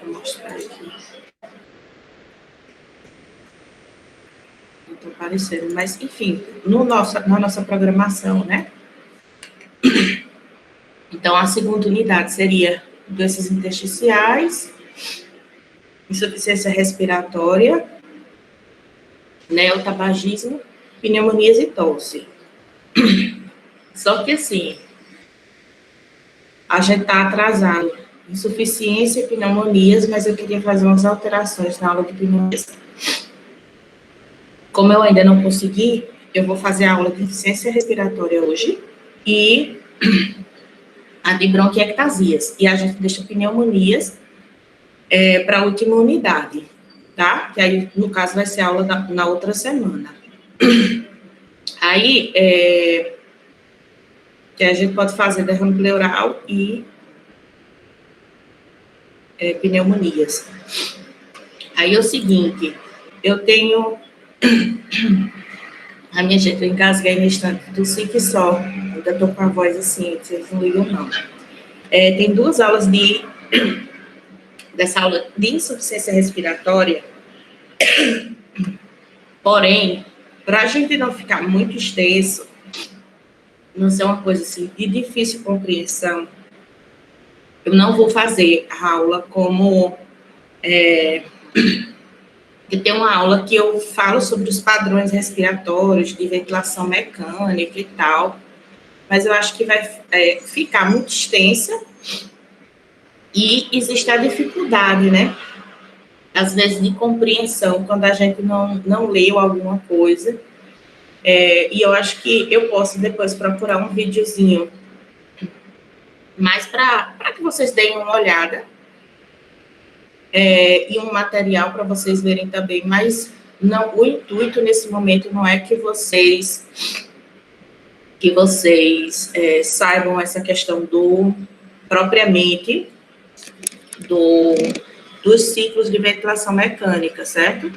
mostrar aqui. Não está aparecendo, mas, enfim, na nossa programação, né? Então, a segunda unidade seria doenças intersticiais, insuficiência respiratória, neotabagismo, pneumonias e tosse. Só que, assim, a gente está atrasado. Insuficiência e pneumonias, mas eu queria fazer umas alterações na aula de pneumonias. Como eu ainda não consegui, eu vou fazer a aula de insuficiência respiratória hoje e a de bronquiectasias. E a gente deixa pneumonias para a última unidade, tá? Que aí, no caso, vai ser a aula na outra semana. Aí, que a gente pode fazer derrame pleural e pneumonias. Aí é o seguinte, eu tenho... A minha gente, eu engasguei no instante do que só. Ainda estou com a voz assim, vocês não ligam, não. Tem duas aulas dessa aula de insuficiência respiratória, porém, para a gente não ficar muito extenso, não ser uma coisa assim de difícil compreensão, eu não vou fazer a aula como... Eu tenho uma aula que eu falo sobre os padrões respiratórios, de ventilação mecânica e tal, mas eu acho que vai ficar muito extensa e existe a dificuldade, né? Às vezes de compreensão, quando a gente não leu alguma coisa, e eu acho que eu posso depois procurar um videozinho, mas para que vocês deem uma olhada, e um material para vocês verem também, mas não, o intuito nesse momento não é que vocês saibam essa questão propriamente dos ciclos de ventilação mecânica, certo?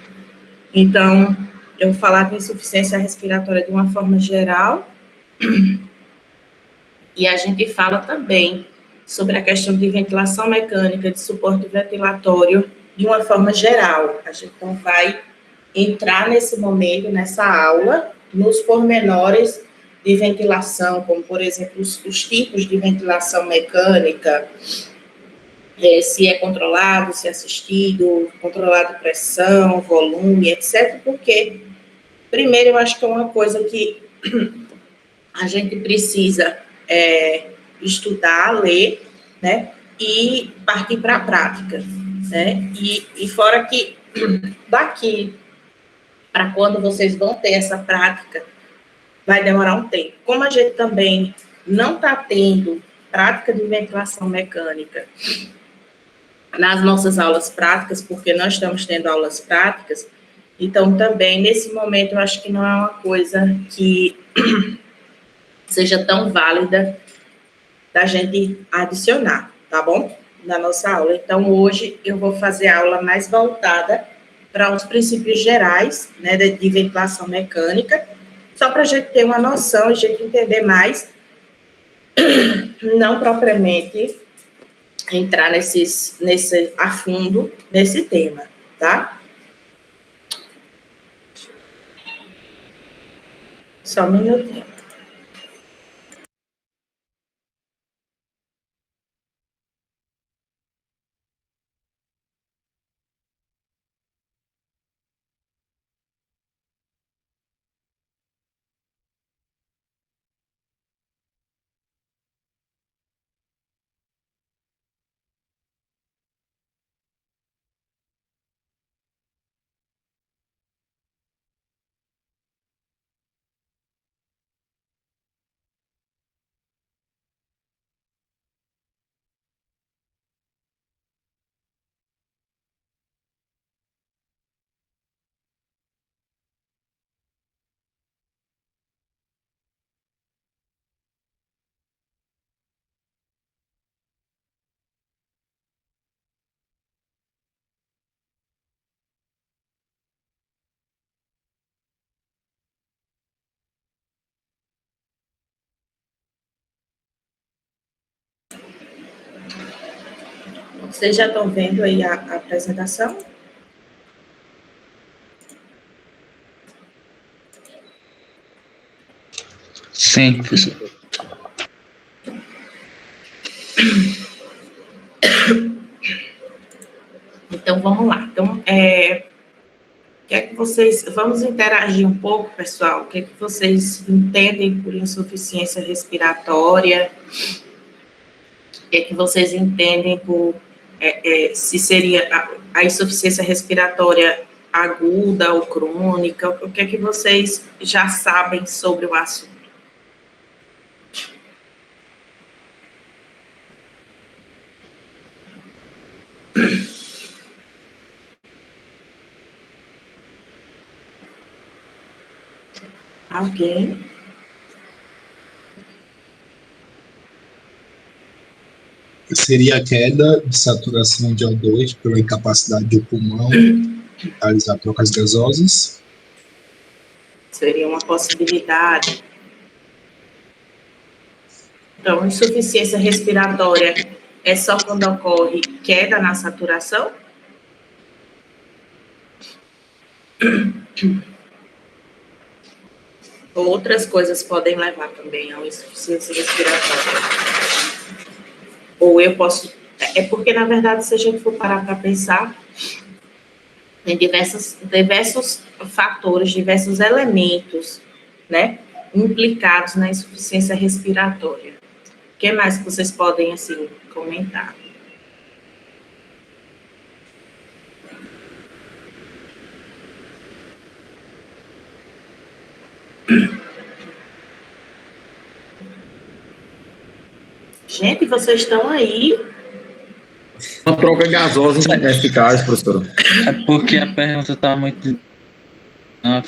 Então, eu vou falar de insuficiência respiratória de uma forma geral, e a gente fala também sobre a questão de ventilação mecânica, de suporte ventilatório, de uma forma geral. A gente não vai entrar nesse momento, nessa aula, nos pormenores de ventilação, como, por exemplo, os tipos de ventilação mecânica, se é controlado, se é assistido, controlado pressão, volume, etc., porque, primeiro, eu acho que é uma coisa que a gente precisa estudar, ler, né, e partir para a prática, né, e fora que daqui para quando vocês vão ter essa prática, vai demorar um tempo. Como a gente também não está tendo prática de ventilação mecânica nas nossas aulas práticas, porque nós estamos tendo aulas práticas, então também, nesse momento, eu acho que não é uma coisa que seja tão válida da gente adicionar, tá bom? Na nossa aula. Então, hoje eu vou fazer a aula mais voltada para os princípios gerais, né, de ventilação mecânica, só para a gente ter uma noção, a gente entender mais, não propriamente entrar a fundo nesse tema, tá? Só um minutinho. Vocês já estão vendo aí a apresentação? Sim, professor. Então, vamos lá. Então, que vocês... Vamos interagir um pouco, pessoal. O que vocês entendem por insuficiência respiratória? O que vocês entendem por... se seria a insuficiência respiratória aguda ou crônica? O que vocês já sabem sobre o assunto? Alguém? Seria a queda de saturação de O2 pela incapacidade do pulmão de realizar trocas gasosas. Seria uma possibilidade. Então, insuficiência respiratória é só quando ocorre queda na saturação? Outras coisas podem levar também a insuficiência respiratória. Ou eu posso... É porque, na verdade, se a gente for parar para pensar, tem diversos fatores, diversos elementos, né, implicados na insuficiência respiratória. O que mais que vocês podem, assim, comentar? Gente, vocês estão aí? Uma troca gasosa eficaz, professor. É porque a pergunta está muito... Não,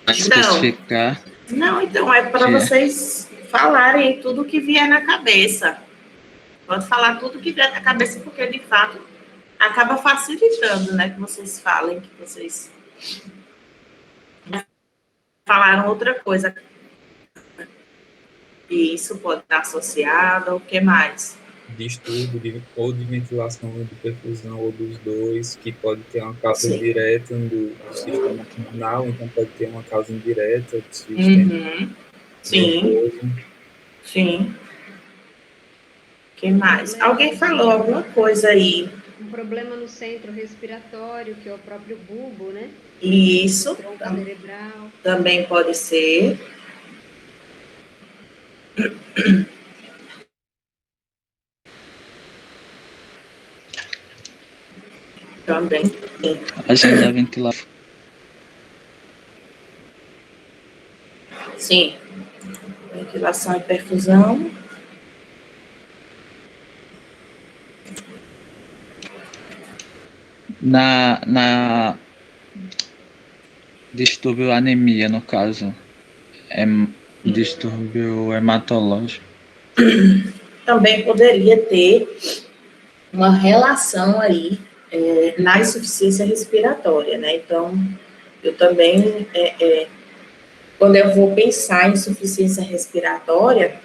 especificar. Não, então é para vocês falarem tudo o que vier na cabeça. Pode falar tudo o que vier na cabeça, porque, de fato, acaba facilitando, né, que vocês falem, que vocês falaram outra coisa. E isso pode estar associado ao que mais? Distúrbio ou de ventilação ou de perfusão, ou dos dois, que pode ter uma causa Sim. direta do sistema pulmonar, então pode ter uma causa indireta do sistema Sim. nervoso. Sim. O que mais? Alguém falou alguma coisa aí? Um problema no centro respiratório, que é o próprio bulbo, né? Isso. Tronco cerebral. Também pode ser. Também. Agenda da ventilação. Sim. Ventilação e perfusão. Na distúrbio anemia, no caso, distúrbio hematológico. Também poderia ter uma relação aí na insuficiência respiratória, né? Então, eu também, quando eu vou pensar em insuficiência respiratória,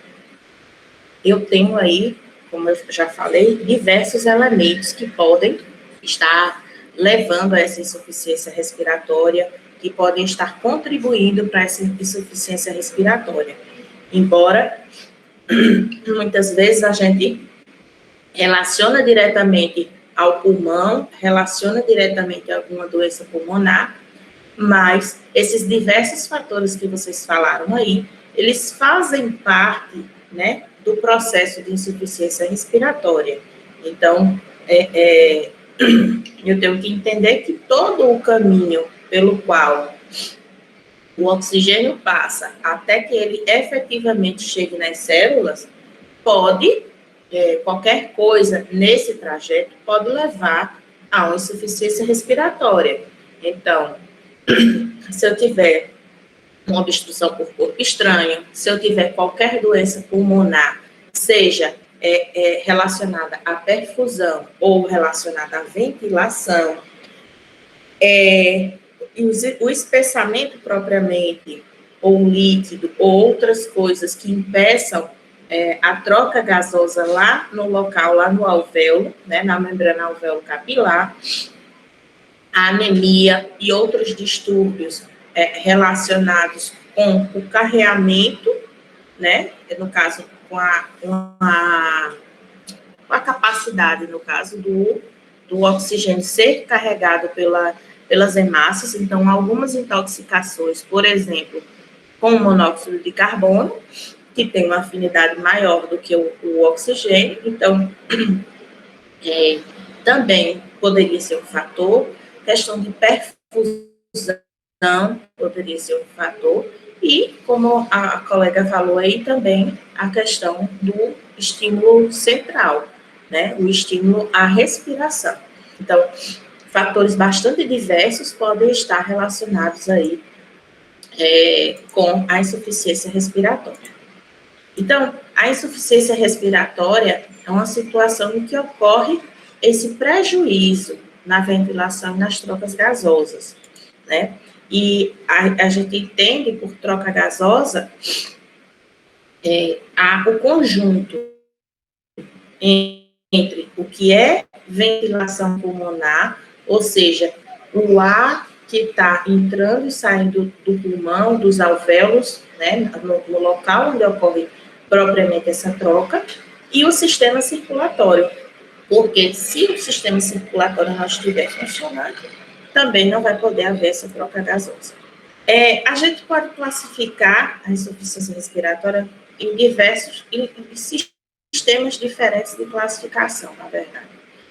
eu tenho aí, como eu já falei, diversos elementos que podem estar levando a essa insuficiência respiratória, que podem estar contribuindo para essa insuficiência respiratória. Embora, muitas vezes, a gente relaciona diretamente ao pulmão, relaciona diretamente a alguma doença pulmonar, mas esses diversos fatores que vocês falaram aí, eles fazem parte, né, do processo de insuficiência respiratória. Então, eu tenho que entender que todo o caminho pelo qual o oxigênio passa até que ele efetivamente chegue nas células, qualquer coisa nesse trajeto pode levar a uma insuficiência respiratória. Então, se eu tiver uma obstrução por corpo estranho, se eu tiver qualquer doença pulmonar, seja relacionada à perfusão ou relacionada à ventilação, o espessamento propriamente, ou líquido, ou outras coisas que impeçam a troca gasosa lá no local, lá no alvéolo, né, na membrana alvéolo capilar, a anemia e outros distúrbios relacionados com o carreamento, né, no caso, com a capacidade, no caso, do oxigênio ser carregado pelas hemácias. Então, algumas intoxicações, por exemplo, com o monóxido de carbono, que tem uma afinidade maior do que o oxigênio, então, também poderia ser um fator. Questão de perfusão poderia ser um fator. E, como a colega falou aí, também a questão do estímulo central, né? O estímulo à respiração. Então, fatores bastante diversos podem estar relacionados aí com a insuficiência respiratória. Então, a insuficiência respiratória é uma situação em que ocorre esse prejuízo na ventilação e nas trocas gasosas, né? E a gente entende por troca gasosa o conjunto entre o que é ventilação pulmonar, ou seja, o ar que está entrando e saindo do pulmão, dos alvéolos, né, no local onde ocorre propriamente essa troca, e o sistema circulatório, porque se o sistema circulatório não estiver funcionando, também não vai poder haver essa troca gasosa. A gente pode classificar a insuficiência respiratória em diversos sistemas diferentes de classificação, na verdade.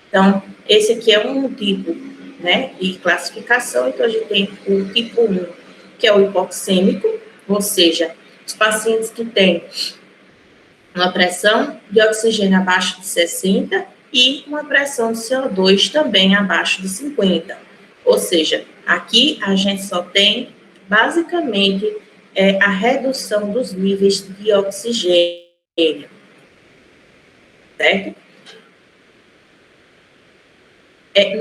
Então, esse aqui é um tipo, né, de classificação. Então, a gente tem o tipo 1, que é o hipoxêmico, ou seja, os pacientes que têm uma pressão de oxigênio abaixo de 60 e uma pressão de CO2 também abaixo de 50. Ou seja, aqui a gente só tem, basicamente, a redução dos níveis de oxigênio, certo?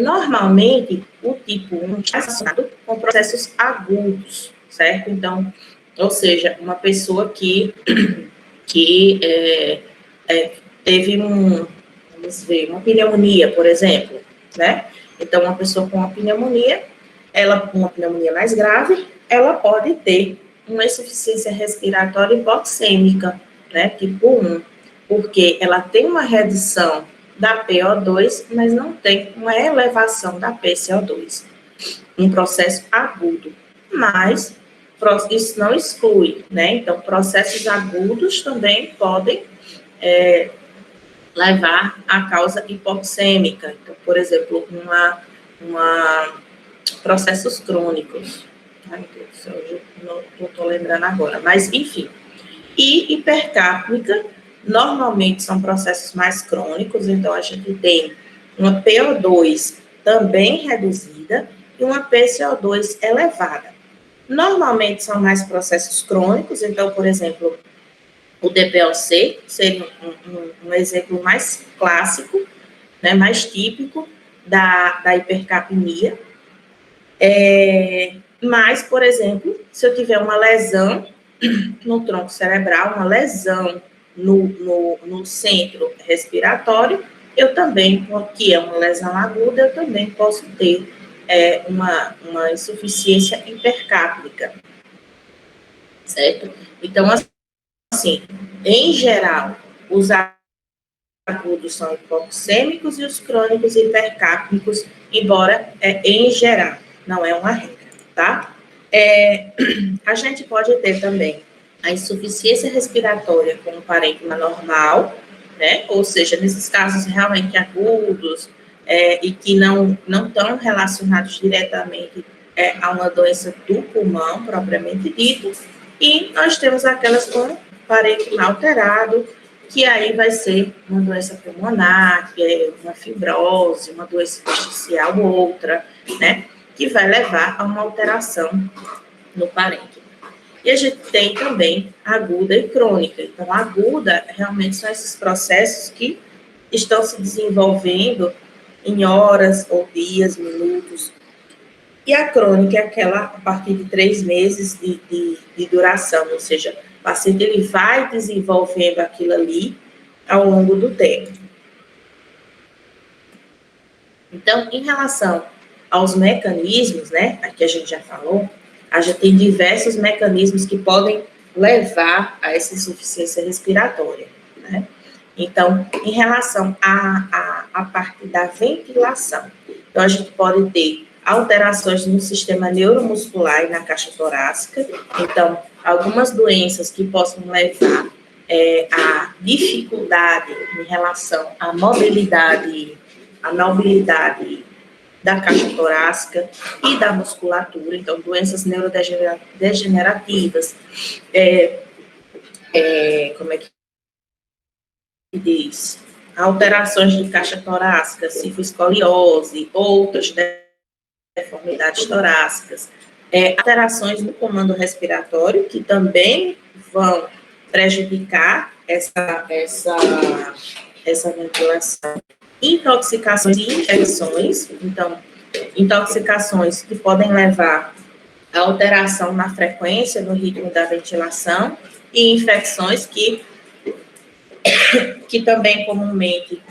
Normalmente, o tipo 1 está associado com processos agudos, certo? Então, ou seja, uma pessoa que teve vamos ver, uma pneumonia, por exemplo, né? Então, uma pessoa com uma pneumonia mais grave, ela pode ter uma insuficiência respiratória hipoxêmica, né? Tipo 1, porque ela tem uma redução da PO2, mas não tem uma elevação da PCO2, um processo agudo. Mas isso não exclui, né? Então, processos agudos também podem levar à causa hipoxêmica. Então, por exemplo, processos crônicos. Ai, meu Deus do céu, eu não estou lembrando agora. Mas, enfim. E hipercápnica, normalmente são processos mais crônicos, então a gente tem uma PO2 também reduzida e uma PCO2 elevada. Normalmente são mais processos crônicos, então, por exemplo, o DPLC seria um exemplo mais clássico, né, mais típico da hipercapnia. Mas, por exemplo, se eu tiver uma lesão no tronco cerebral, uma lesão no centro respiratório, eu também, que é uma lesão aguda, eu também posso ter uma insuficiência hipercápnica, certo? Então, assim, em geral, os agudos são hipoxêmicos e os crônicos hipercápnicos, embora em geral, não é uma regra, tá? A gente pode ter também a insuficiência respiratória com um parênquima normal, né? Ou seja, nesses casos realmente agudos e que não estão relacionados diretamente a uma doença do pulmão, propriamente dito, e nós temos aquelas com parênquima alterado, que aí vai ser uma doença pulmonar, que é uma fibrose, uma doença intersticial ou outra, né? Que vai levar a uma alteração no parênquima. E a gente tem também aguda e crônica. Então, a aguda realmente são esses processos que estão se desenvolvendo em horas ou dias, minutos. E a crônica é aquela a partir de 3 meses de duração, ou seja, o paciente ele vai desenvolvendo aquilo ali ao longo do tempo. Então, em relação aos mecanismos, né, aqui a gente já falou, a gente tem diversos mecanismos que podem levar a essa insuficiência respiratória, né? Então, em relação à parte da ventilação, então a gente pode ter alterações no sistema neuromuscular e na caixa torácica, então, algumas doenças que possam levar a dificuldade em relação à mobilidade da caixa torácica e da musculatura, então doenças neurodegenerativas, como é que diz? Alterações de caixa torácica, cifoescoliose, outras deformidades torácicas, alterações no comando respiratório, que também vão prejudicar essa ventilação, intoxicações e infecções, então, intoxicações que podem levar a alteração na frequência, no ritmo da ventilação, e infecções que também comumente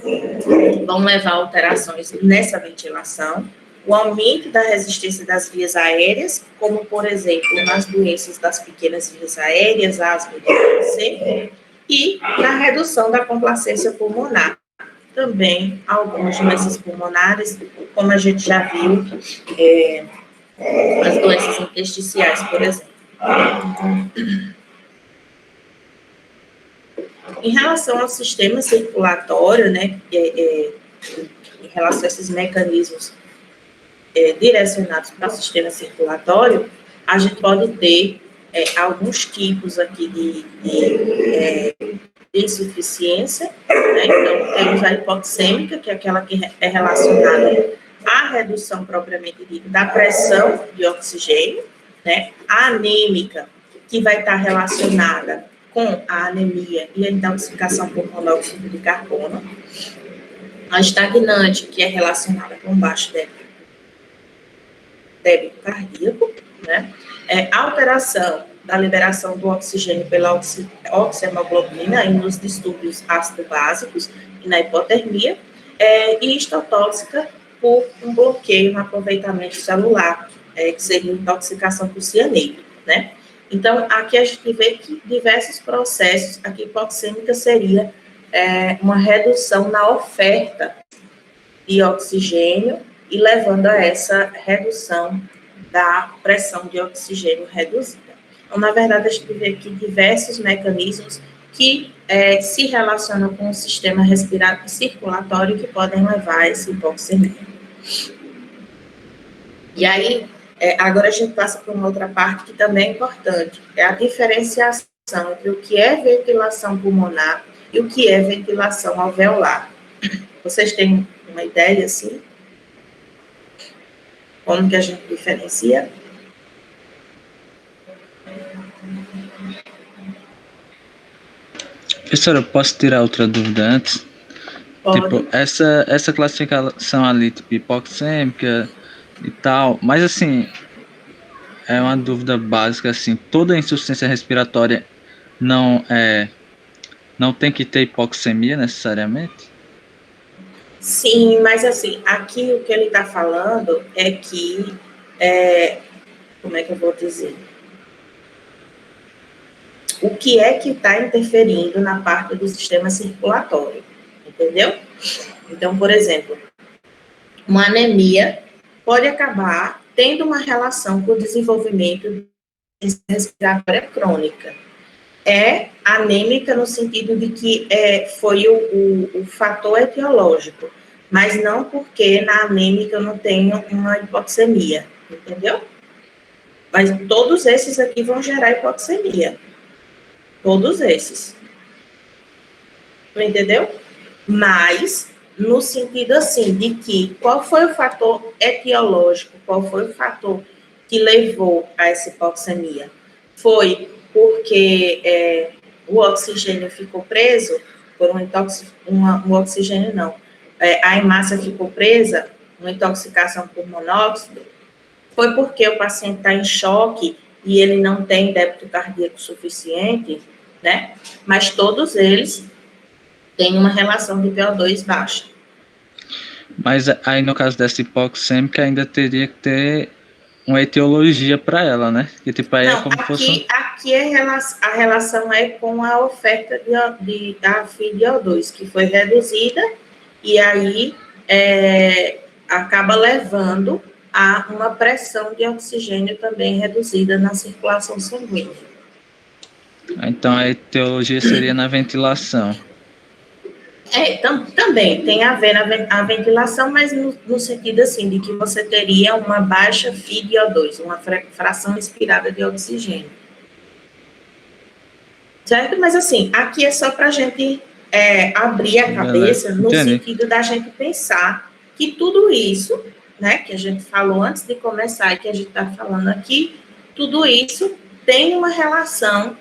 vão levar a alterações nessa ventilação, o aumento da resistência das vias aéreas, como, por exemplo, nas doenças das pequenas vias aéreas, asma e câncer, e na redução da complacência pulmonar. Também algumas doenças pulmonares, como a gente já viu, as doenças intersticiais, por exemplo. Em relação ao sistema circulatório, né, em relação a esses mecanismos direcionados para o sistema circulatório, a gente pode ter alguns tipos aqui de insuficiência, né? Então, temos a hipoxêmica, que é aquela que é relacionada à redução propriamente dita da pressão de oxigênio, né? A anêmica, que vai estar relacionada com a anemia e a intoxicação por monóxido de carbono. A estagnante, que é relacionada com baixo débito cardíaco, né? A alteração da liberação do oxigênio pela oxihemoglobina e nos distúrbios ácido-básicos e na hipotermia, e histotóxica por um bloqueio no aproveitamento celular, que seria intoxicação por cianeto, né? Então, aqui a gente vê que diversos processos, aqui hipoxêmica seria uma redução na oferta de oxigênio e levando a essa redução da pressão de oxigênio reduzida. Então, na verdade, a gente vê aqui diversos mecanismos que se relacionam com o sistema respiratório circulatório que podem levar a essa hipoxemia. E aí, agora a gente passa para uma outra parte que também é importante, é a diferenciação entre o que é ventilação pulmonar e o que é ventilação alveolar. Vocês têm uma ideia, assim? Como que a gente diferencia? Professora, eu posso tirar outra dúvida antes? Pode. Tipo, essa classificação ali, tipo, hipoxêmica e tal, mas assim, é uma dúvida básica, assim, toda insuficiência respiratória não tem que ter hipoxemia necessariamente? Sim, mas assim, aqui o que ele está falando é que, como é que eu vou dizer? O que é que está interferindo na parte do sistema circulatório, entendeu? Então, por exemplo, uma anemia pode acabar tendo uma relação com o desenvolvimento de insuficiência respiratória crônica. É anêmica no sentido de que foi o fator etiológico, mas não porque na anêmica eu não tenho uma hipoxemia, entendeu? Mas todos esses aqui vão gerar hipoxemia. Todos esses. Entendeu? Mas, no sentido assim, de que qual foi o fator etiológico, qual foi o fator que levou a essa hipoxemia? Foi porque o oxigênio ficou preso, por um oxigênio não, a hemácia ficou presa, uma intoxicação por monóxido, foi porque o paciente está em choque e ele não tem débito cardíaco suficiente, né? Mas todos eles têm uma relação de VO2 baixa. Mas aí no caso dessa hipoxêmica ainda teria que ter uma etiologia para ela, né? Que tipo aí é Não, como fosse aqui a relação é com a oferta da FiDO2, que foi reduzida, e aí acaba levando a uma pressão de oxigênio também reduzida na circulação sanguínea. então a etiologia seria na ventilação. Também tem a ver a ventilação, mas no sentido assim, de que você teria uma baixa FiDO2, uma fração inspirada de oxigênio. Certo? Mas assim, aqui é só para a gente abrir a cabeça no sentido da gente pensar que tudo isso, né, que a gente falou antes de começar e que a gente está falando aqui, tudo isso tem uma relação,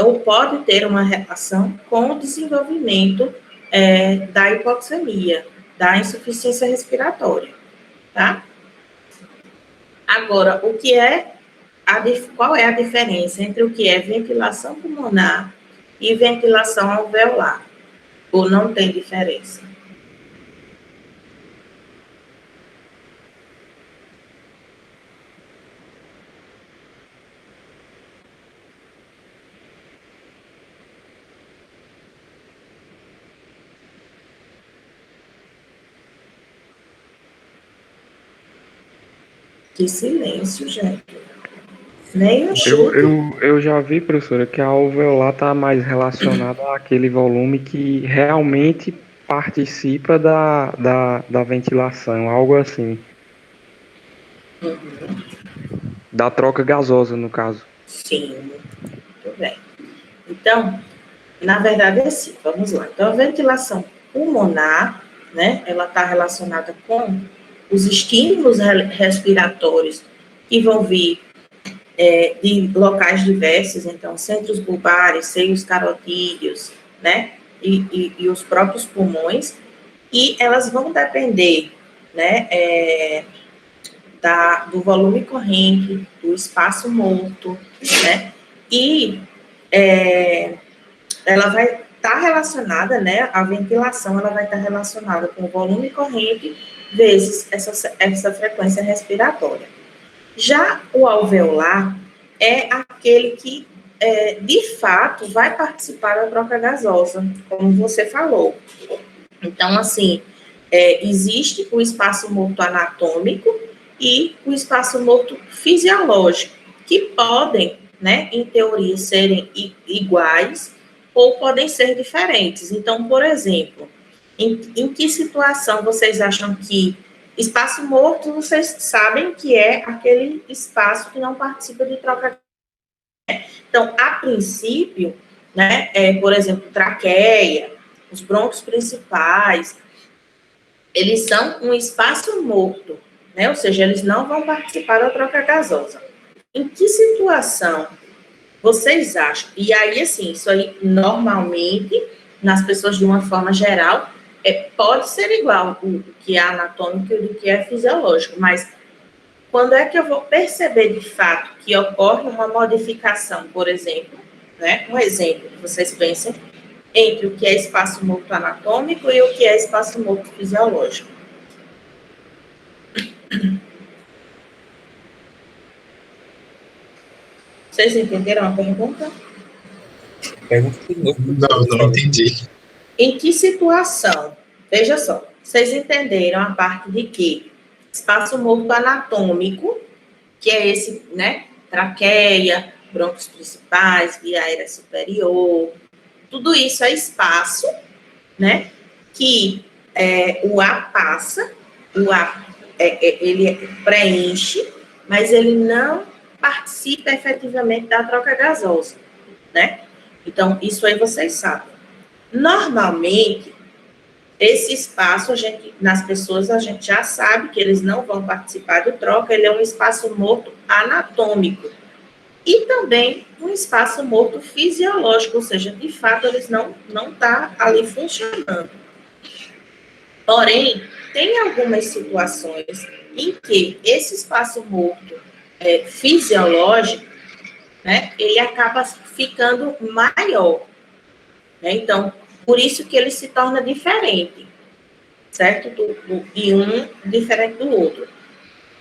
ou pode ter uma relação com o desenvolvimento da hipoxemia, da insuficiência respiratória, tá? Agora, qual é a diferença entre o que é ventilação pulmonar e ventilação alveolar? Ou não tem diferença? Que silêncio, gente. Nem um chute. Eu já vi, professora, que a alveolar está mais relacionada àquele volume que realmente participa da ventilação, algo assim. Da troca gasosa, no caso. Sim, muito bem. Então, na verdade é assim, vamos lá. Então, a ventilação pulmonar, né, ela está relacionada com os estímulos respiratórios que vão vir de locais diversos, então, centros bulbares, seios carotídeos, né, e os próprios pulmões, e elas vão depender, né, do volume corrente, do espaço morto, né, e ela vai estar relacionada, né, a ventilação, ela vai estar relacionada com o volume corrente vezes essa frequência respiratória. Já o alveolar é aquele que, de fato, vai participar da troca gasosa, como você falou. Então, assim, existe o espaço morto anatômico e o espaço morto fisiológico, que podem, né, em teoria, serem iguais ou podem ser diferentes. Então, por exemplo, em que situação vocês acham que espaço morto, vocês sabem que é aquele espaço que não participa de troca. Então, a princípio, né, por exemplo, traqueia, os brônquios principais, eles são um espaço morto, né, ou seja, eles não vão participar da troca gasosa. Em que situação vocês acham? E aí, assim, isso aí, normalmente, nas pessoas de uma forma geral, pode ser igual o que é anatômico e o que é fisiológico, mas quando é que eu vou perceber de fato que ocorre uma modificação, por exemplo, né? Um exemplo que vocês pensem entre o que é espaço morto anatômico e o que é espaço morto fisiológico. Vocês entenderam a pergunta? Pergunta de novo. Não entendi. Em que situação? Veja só, vocês entenderam a parte de que espaço morto anatômico, que é esse, né, traqueia, brônquios principais, via aérea superior, tudo isso é espaço, né, que o ar passa, o ar ele preenche, mas ele não participa efetivamente da troca gasosa, né? Então, isso aí vocês sabem. Normalmente, esse espaço, nas pessoas, a gente já sabe que eles não vão participar do troca, ele é um espaço morto anatômico. E também um espaço morto fisiológico, ou seja, de fato, eles não tá ali funcionando. Porém, tem algumas situações em que esse espaço morto fisiológico, né, ele acaba ficando maior. Né? Então, por isso que ele se torna diferente, certo? De um diferente do outro.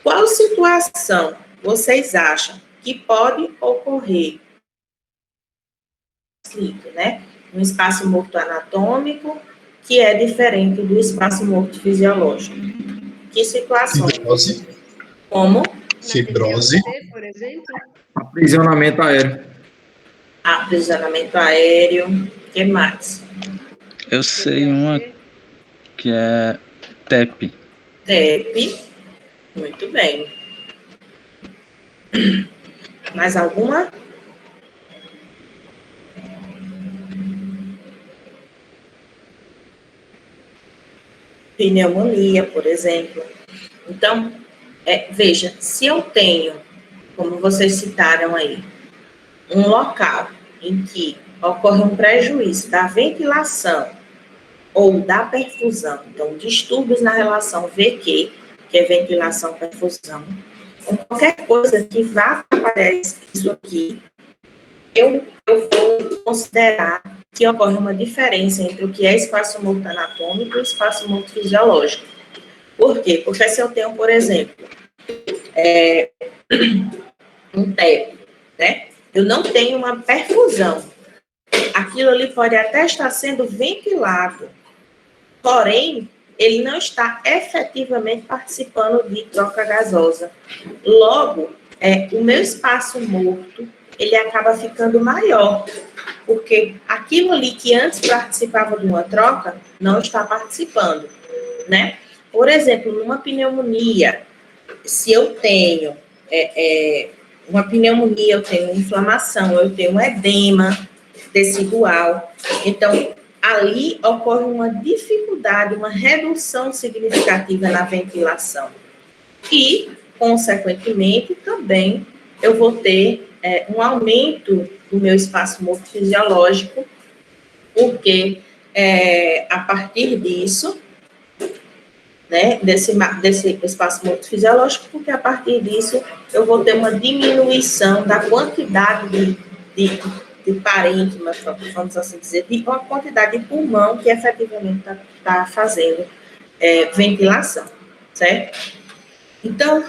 Qual situação vocês acham que pode ocorrer, né? Um espaço morto anatômico que é diferente do espaço morto fisiológico? Que situação? Fibrose. Como? Fibrose. TCAC, por exemplo. Aprisionamento aéreo. Aprisionamento aéreo. O que mais? Eu sei uma que é TEP. TEP. Muito bem. Mais alguma? Pneumonia, por exemplo. Então, veja, se eu tenho, como vocês citaram aí, um local em que ocorre um prejuízo da ventilação ou da perfusão, então, distúrbios na relação VQ, que é ventilação-perfusão, qualquer coisa que vá atrapalhar isso aqui, eu vou considerar que ocorre uma diferença entre o que é espaço morto anatômico e espaço morto fisiológico. Por quê? Porque se eu tenho, por exemplo, um TEP, né? Eu não tenho uma perfusão. Aquilo ali pode até estar sendo ventilado, porém, ele não está efetivamente participando de troca gasosa. Logo, o meu espaço morto, ele acaba ficando maior, porque aquilo ali que antes participava de uma troca, não está participando, né? Por exemplo, numa pneumonia, se eu tenho uma pneumonia, eu tenho inflamação, eu tenho um edema tecidual, então, ali ocorre uma dificuldade, uma redução significativa na ventilação. E, consequentemente, também eu vou ter um aumento do meu espaço morto fisiológico, porque a partir disso, né, desse espaço morto fisiológico, porque a partir disso eu vou ter uma diminuição da quantidade de parênquima, vamos assim dizer, de uma quantidade de pulmão que efetivamente está fazendo ventilação, certo? Então,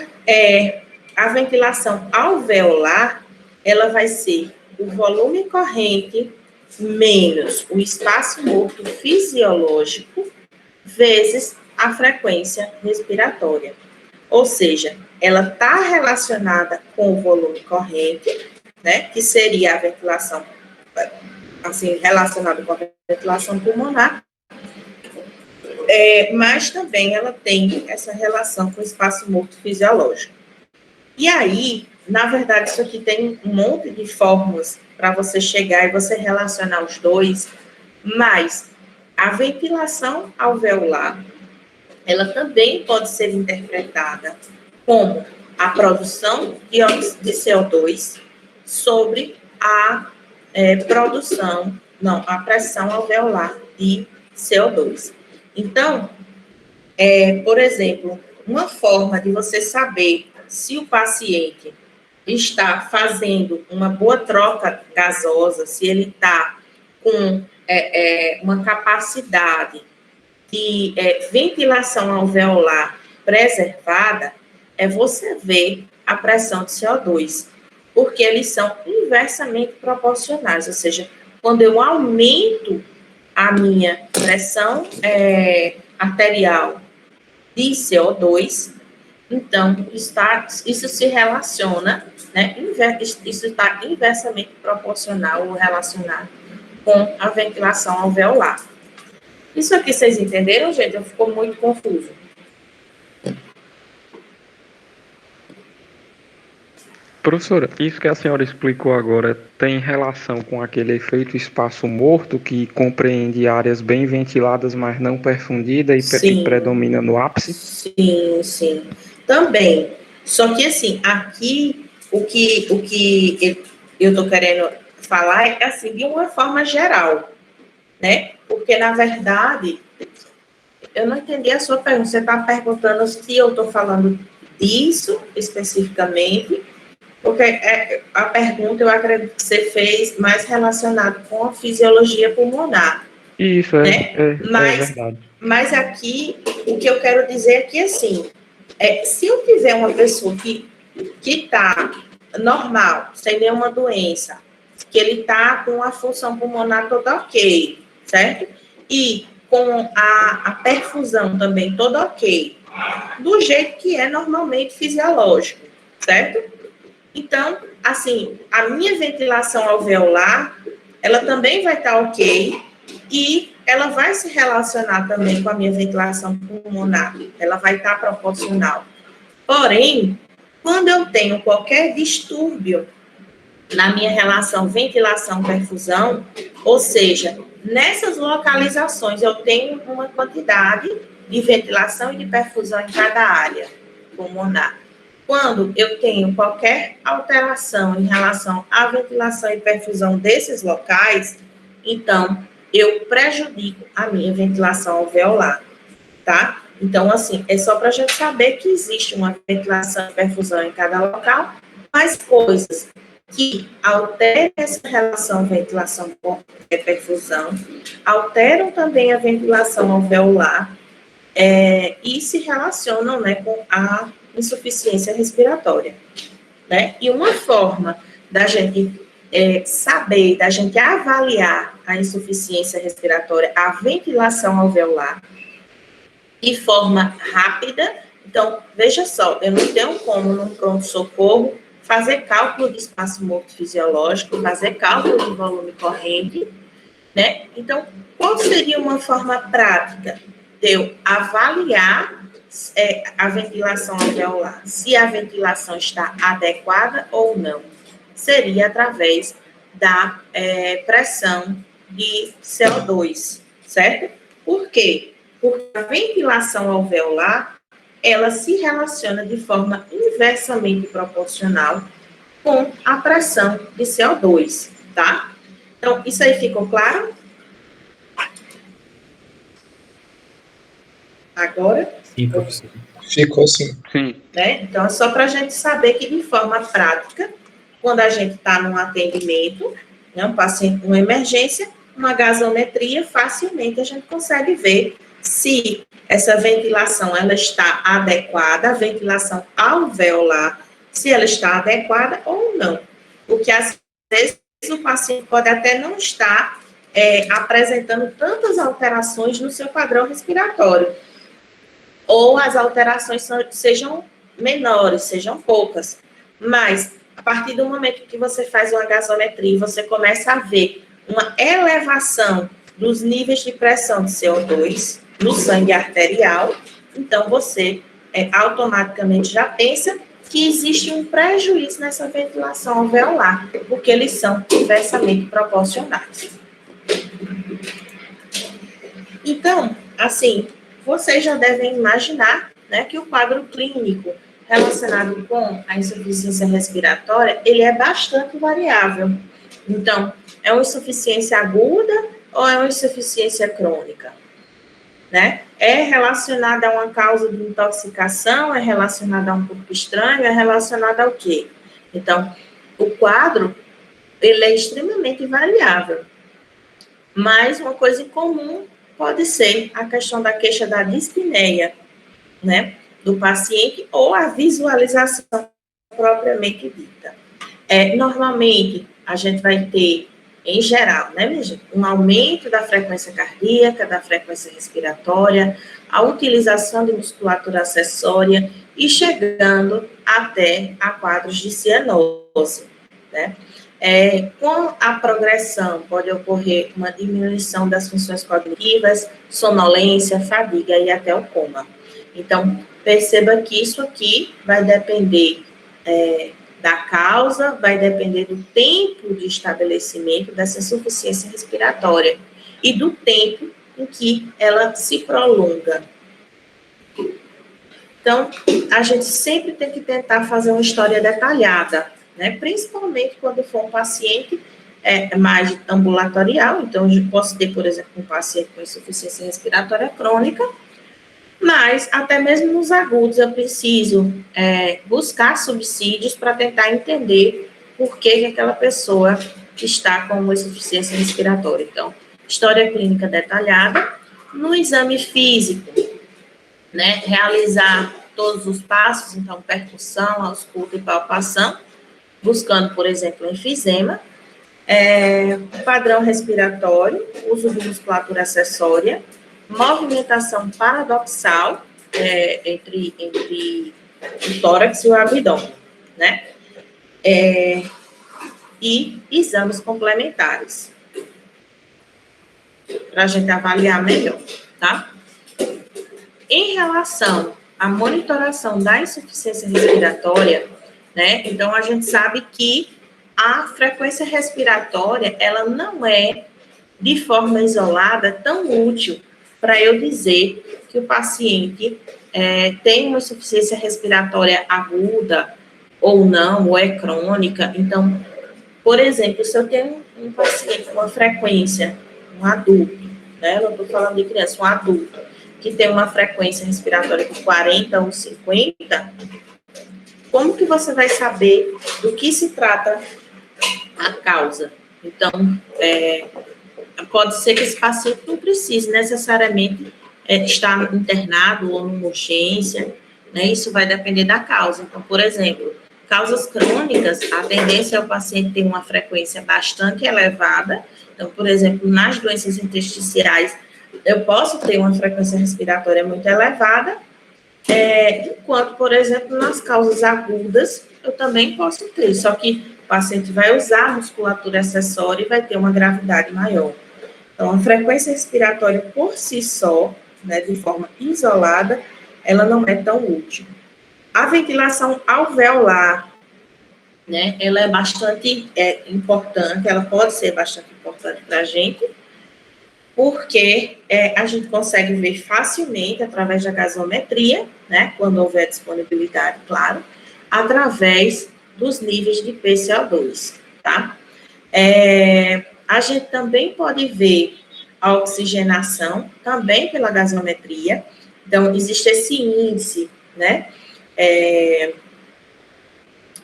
a ventilação alveolar, ela vai ser o volume corrente menos o espaço morto fisiológico vezes a frequência respiratória. Ou seja, ela está relacionada com o volume corrente, né, que seria a ventilação, assim, relacionada com a ventilação pulmonar, mas também ela tem essa relação com o espaço morto fisiológico. E aí, na verdade, isso aqui tem um monte de fórmulas para você chegar e você relacionar os dois, mas a ventilação alveolar, ela também pode ser interpretada como a produção de CO2 sobre a a pressão alveolar de CO2. Então, por exemplo, uma forma de você saber se o paciente está fazendo uma boa troca gasosa, se ele está com uma capacidade de ventilação alveolar preservada, é você ver a pressão de CO2, porque eles são inversamente proporcionais, ou seja, quando eu aumento a minha pressão arterial de CO2, então isso se relaciona, né, isso está inversamente proporcional ou relacionado com a ventilação alveolar. Isso aqui vocês entenderam, gente? Ficou muito confuso. Professora, isso que a senhora explicou agora tem relação com aquele efeito espaço morto que compreende áreas bem ventiladas, mas não perfundidas e predomina no ápice? Sim, sim. Também. Só que, assim, aqui, o que eu estou querendo falar é, assim, de uma forma geral, né? Porque, na verdade, eu não entendi a sua pergunta. Você está perguntando se eu estou falando disso especificamente Porque a pergunta, eu acredito que você fez mais relacionada com a fisiologia pulmonar, Isso, né? é verdade. Mas aqui, o que eu quero dizer é que, assim, se eu tiver uma pessoa que está normal, sem nenhuma doença, que ele está com a função pulmonar toda ok, certo? E com a perfusão também toda ok, do jeito que é normalmente fisiológico, certo? Então, assim, a minha ventilação alveolar, ela também vai estar ok e ela vai se relacionar também com a minha ventilação pulmonar, ela vai estar proporcional. Porém, quando eu tenho qualquer distúrbio na minha relação ventilação-perfusão, ou seja, nessas localizações eu tenho uma quantidade de ventilação e de perfusão em cada área pulmonar. Quando eu tenho qualquer alteração em relação à ventilação e perfusão desses locais, então eu prejudico a minha ventilação alveolar, tá? Então, assim, é só para a gente saber que existe uma ventilação e perfusão em cada local, mas coisas que alteram essa relação ventilação e perfusão, alteram também a ventilação alveolar e se relacionam, né, com a insuficiência respiratória, né? E uma forma da gente saber, da gente avaliar a insuficiência respiratória, a ventilação alveolar, de forma rápida. Então, veja só, eu não tenho como, num pronto-socorro, fazer cálculo de espaço morto fisiológico, fazer cálculo de volume corrente, né? Então, qual seria uma forma prática de eu avaliar a ventilação alveolar? Se a ventilação está adequada ou não? Seria através da pressão de CO2, certo? Por quê? Porque a ventilação alveolar, ela se relaciona de forma inversamente proporcional com a pressão de CO2, tá? Então, isso aí ficou claro? Agora? Sim, professor. Ficou assim. Sim. Né? Então, é só para a gente saber que, de forma prática, quando a gente está num atendimento, né, um paciente com emergência, uma gasometria, facilmente a gente consegue ver se essa ventilação ela está adequada, a ventilação alveolar, se ela está adequada ou não. Porque, às vezes, o paciente pode até não estar apresentando tantas alterações no seu padrão respiratório, ou as alterações sejam menores, sejam poucas. Mas, a partir do momento que você faz uma gasometria, você começa a ver uma elevação dos níveis de pressão de CO2 no sangue arterial, então você automaticamente já pensa que existe um prejuízo nessa ventilação alveolar, porque eles são inversamente proporcionais. Então, assim, vocês já devem imaginar, né, que o quadro clínico relacionado com a insuficiência respiratória, ele é bastante variável. Então, é uma insuficiência aguda ou é uma insuficiência crônica? Né? É relacionada a uma causa de intoxicação, é relacionada a um corpo estranho, é relacionada ao quê? Então, o quadro, ele é extremamente variável. Mas uma coisa em comum pode ser a questão da queixa da dispneia, né, do paciente, ou a visualização propriamente dita. Normalmente, a gente vai ter, em geral, né, minha gente, um aumento da frequência cardíaca, da frequência respiratória, a utilização de musculatura acessória e chegando até a quadros de cianose, né? Com a progressão, pode ocorrer uma diminuição das funções cognitivas, sonolência, fadiga e até o coma. Então, perceba que isso aqui vai depender da causa, vai depender do tempo de estabelecimento dessa insuficiência respiratória e do tempo em que ela se prolonga. Então, a gente sempre tem que tentar fazer uma história detalhada, né? Principalmente quando for um paciente mais ambulatorial. Então, eu posso ter, por exemplo, um paciente com insuficiência respiratória crônica Mas, até mesmo nos agudos, eu preciso buscar subsídios para tentar entender por que aquela pessoa está com uma insuficiência respiratória. Então, história clínica detalhada. No exame físico, né, realizar todos os passos, então, percussão, ausculta e palpação, buscando, por exemplo, enfisema. Padrão respiratório, uso de musculatura acessória, movimentação paradoxal entre o tórax e o abdômen, né? E exames complementares, para a gente avaliar melhor, tá? Em relação à monitoração da insuficiência respiratória, né? Então, a gente sabe que a frequência respiratória, ela não é, de forma isolada, tão útil para eu dizer que o paciente tem uma insuficiência respiratória aguda ou não, ou é crônica. Então, por exemplo, se eu tenho um paciente com uma frequência, um adulto, né, eu não estou falando de criança, um adulto, que tem uma frequência respiratória de 40 ou 50, como que você vai saber do que se trata a causa? Então, pode ser que esse paciente não precise necessariamente estar internado ou numa urgência, né? Isso vai depender da causa. Então, por exemplo, causas crônicas, a tendência é o paciente ter uma frequência bastante elevada. Então, por exemplo, nas doenças intersticiais, eu posso ter uma frequência respiratória muito elevada, enquanto, por exemplo, nas causas agudas, eu também posso ter, só que o paciente vai usar a musculatura acessória e vai ter uma gravidade maior. Então, a frequência respiratória por si só, né, de forma isolada, ela não é tão útil. A ventilação alveolar, né, ela é bastante importante, ela pode ser bastante importante para a gente, porque a gente consegue ver facilmente, através da gasometria, né, quando houver disponibilidade, claro, através dos níveis de PCO2, tá? A gente também pode ver a oxigenação, também pela gasometria. Então, existe esse índice, né?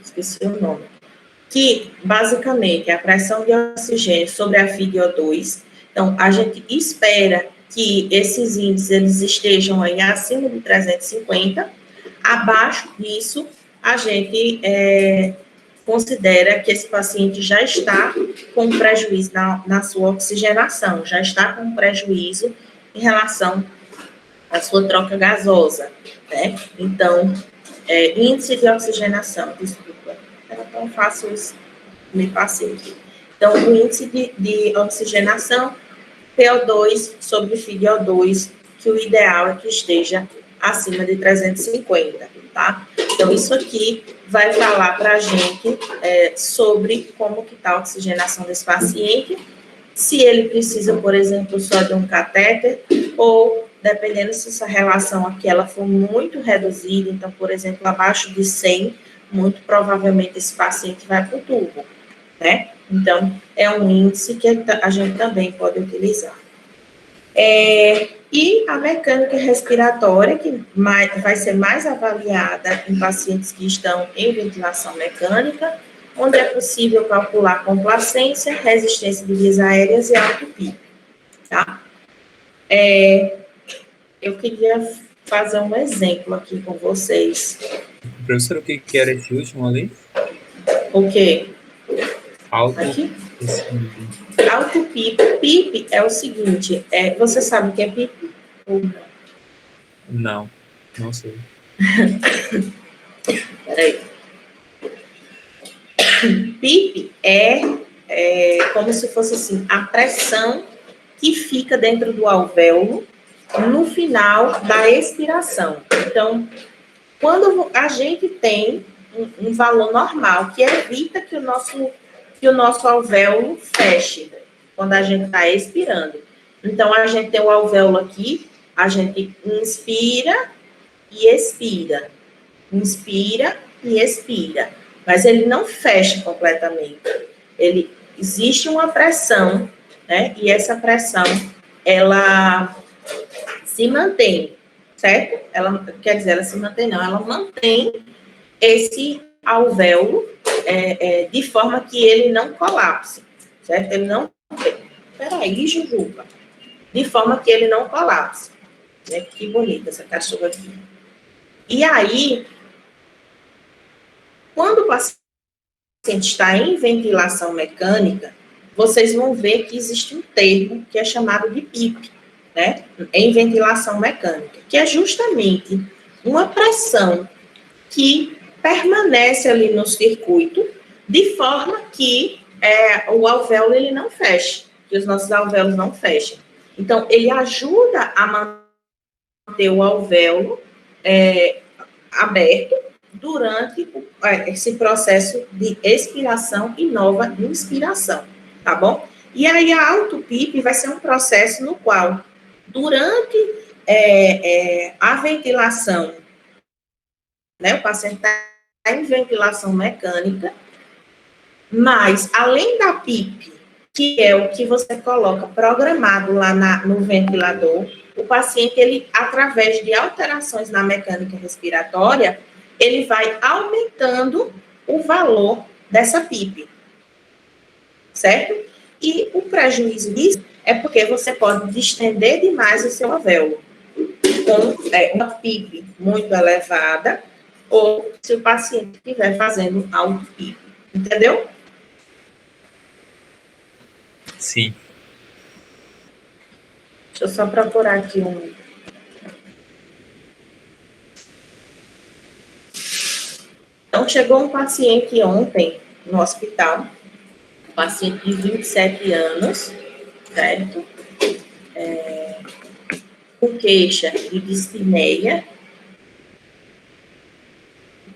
Esqueci o nome. Que, basicamente, é a pressão de oxigênio sobre a FiO2. Então, a gente espera que esses índices eles estejam aí acima de 350. Abaixo disso, a gente considera que esse paciente já está com prejuízo na sua oxigenação, já está com prejuízo em relação à sua troca gasosa, né? Então, índice de oxigenação, desculpa, era tão fácil isso, me passei aqui. Então, o índice de oxigenação, PO2 sobre FiO2, que o ideal é que esteja acima de 350, tá? Então, isso aqui vai falar para a gente sobre como que está a oxigenação desse paciente, se ele precisa, por exemplo, só de um catéter, ou, dependendo se essa relação aqui ela for muito reduzida, então, por exemplo, abaixo de 100, muito provavelmente esse paciente vai para o tubo, né? Então, é um índice que a gente também pode utilizar. E a mecânica respiratória, que vai ser mais avaliada em pacientes que estão em ventilação mecânica, onde é possível calcular complacência, resistência de vias aéreas e alto pico, tá? Eu queria fazer um exemplo aqui com vocês. Professor, o que era esse último ali? O quê? Alto. Aqui? Alto pico. PIP é o seguinte, você sabe o que é PIP? Ou não? Não sei. Peraí. PIP é como se fosse assim, a pressão que fica dentro do alvéolo no final da expiração. Então, quando a gente tem um valor normal, que evita que o nosso alvéolo feche, quando a gente está expirando. Então, a gente tem o alvéolo aqui, a gente inspira e expira. Inspira e expira. Mas ele não fecha completamente. Existe uma pressão, né? E essa pressão, ela se mantém. certo? Ela, quer dizer, ela se mantém, não, ela mantém esse alvéolo de forma que ele não colapse, certo? Ele não... Peraí, Jujuba. De forma que ele não colapse. Né? Que bonita essa cachorra aqui. E aí, quando o paciente está em ventilação mecânica, vocês vão ver que existe um termo que é chamado de PIP, né? Em ventilação mecânica, que é justamente uma pressão que permanece ali no circuito, de forma que o alvéolo ele não feche, que os nossos alvéolos não fechem. Então, ele ajuda a manter o alvéolo aberto durante esse processo de expiração e nova inspiração, tá bom? E aí, a auto-PIP vai ser um processo no qual, durante a ventilação, né, o paciente está em ventilação mecânica, mas, além da PIP, que é o que você coloca programado lá no ventilador, o paciente, ele, através de alterações na mecânica respiratória, ele vai aumentando o valor dessa PIP, certo? E o prejuízo disso é porque você pode distender demais o seu alvéolo, com uma PIP muito elevada, ou se o paciente estiver fazendo auto-PIP, entendeu? Sim. Deixa eu só procurar aqui um... Então, chegou um paciente ontem no hospital, um paciente de 27 anos, certo? Com queixa de dispneia.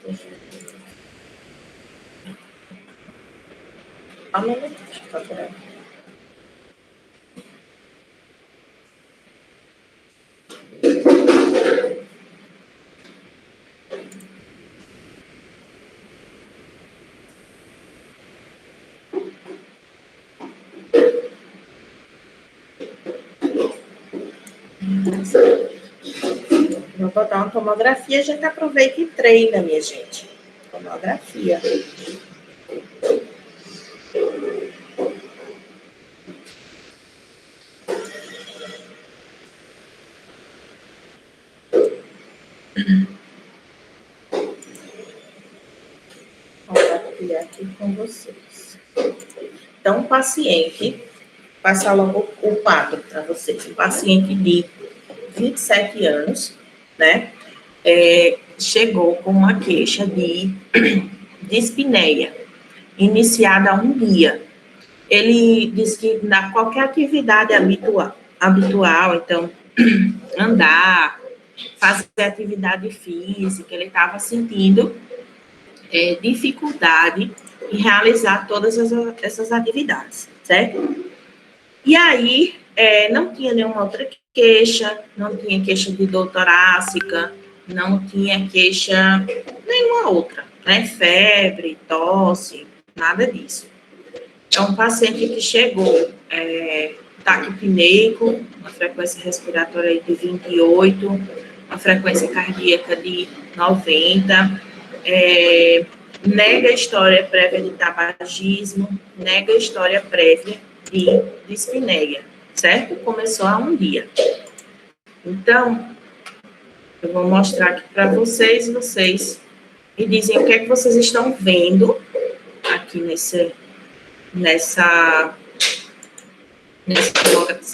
Deixa eu procurar. Vou botar uma tomografia, a gente aproveita e treina, minha gente. Tomografia. Vou compartilhar aqui com vocês. Então, o paciente, passar logo o quadro para vocês. O paciente de 27 anos, né, chegou com uma queixa de dispneia, iniciada há um dia. Ele disse que na qualquer atividade habitual, então, andar, fazer atividade física, ele estava sentindo dificuldade em realizar todas essas atividades, certo? E aí, não tinha nenhuma outra queixa, não tinha queixa de dor torácica, não tinha queixa nenhuma outra, né? Febre, tosse, nada disso. Então, um paciente que chegou taquipneico, uma frequência respiratória de 28, uma frequência cardíaca de 90, nega história prévia de tabagismo, nega história prévia de dispneia, certo? Começou há um dia. Então, eu vou mostrar aqui para vocês me dizem o que é que vocês estão vendo aqui vocês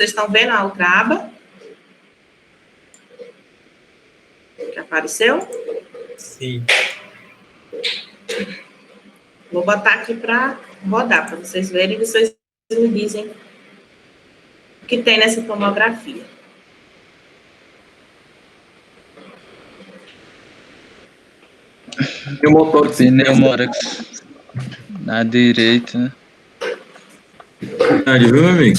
estão vendo a outra aba? Que apareceu? Sim. Vou botar aqui para rodar, para vocês verem e vocês me dizem o que tem nessa tomografia. Pneumórax na direita. Grande, viu, meu amigo?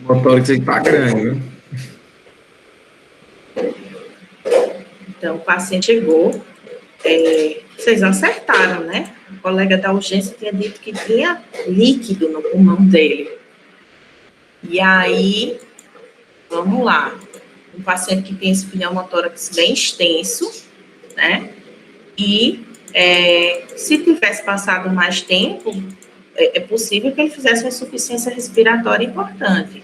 O motor que tá grande, viu? Então, o paciente chegou, vocês acertaram, né? O colega da urgência tinha dito que tinha líquido no pulmão dele. E aí, Vamos lá. Um paciente que tem esse pneumotórax bem extenso, né? E se tivesse passado mais tempo, é possível que ele fizesse uma insuficiência respiratória importante.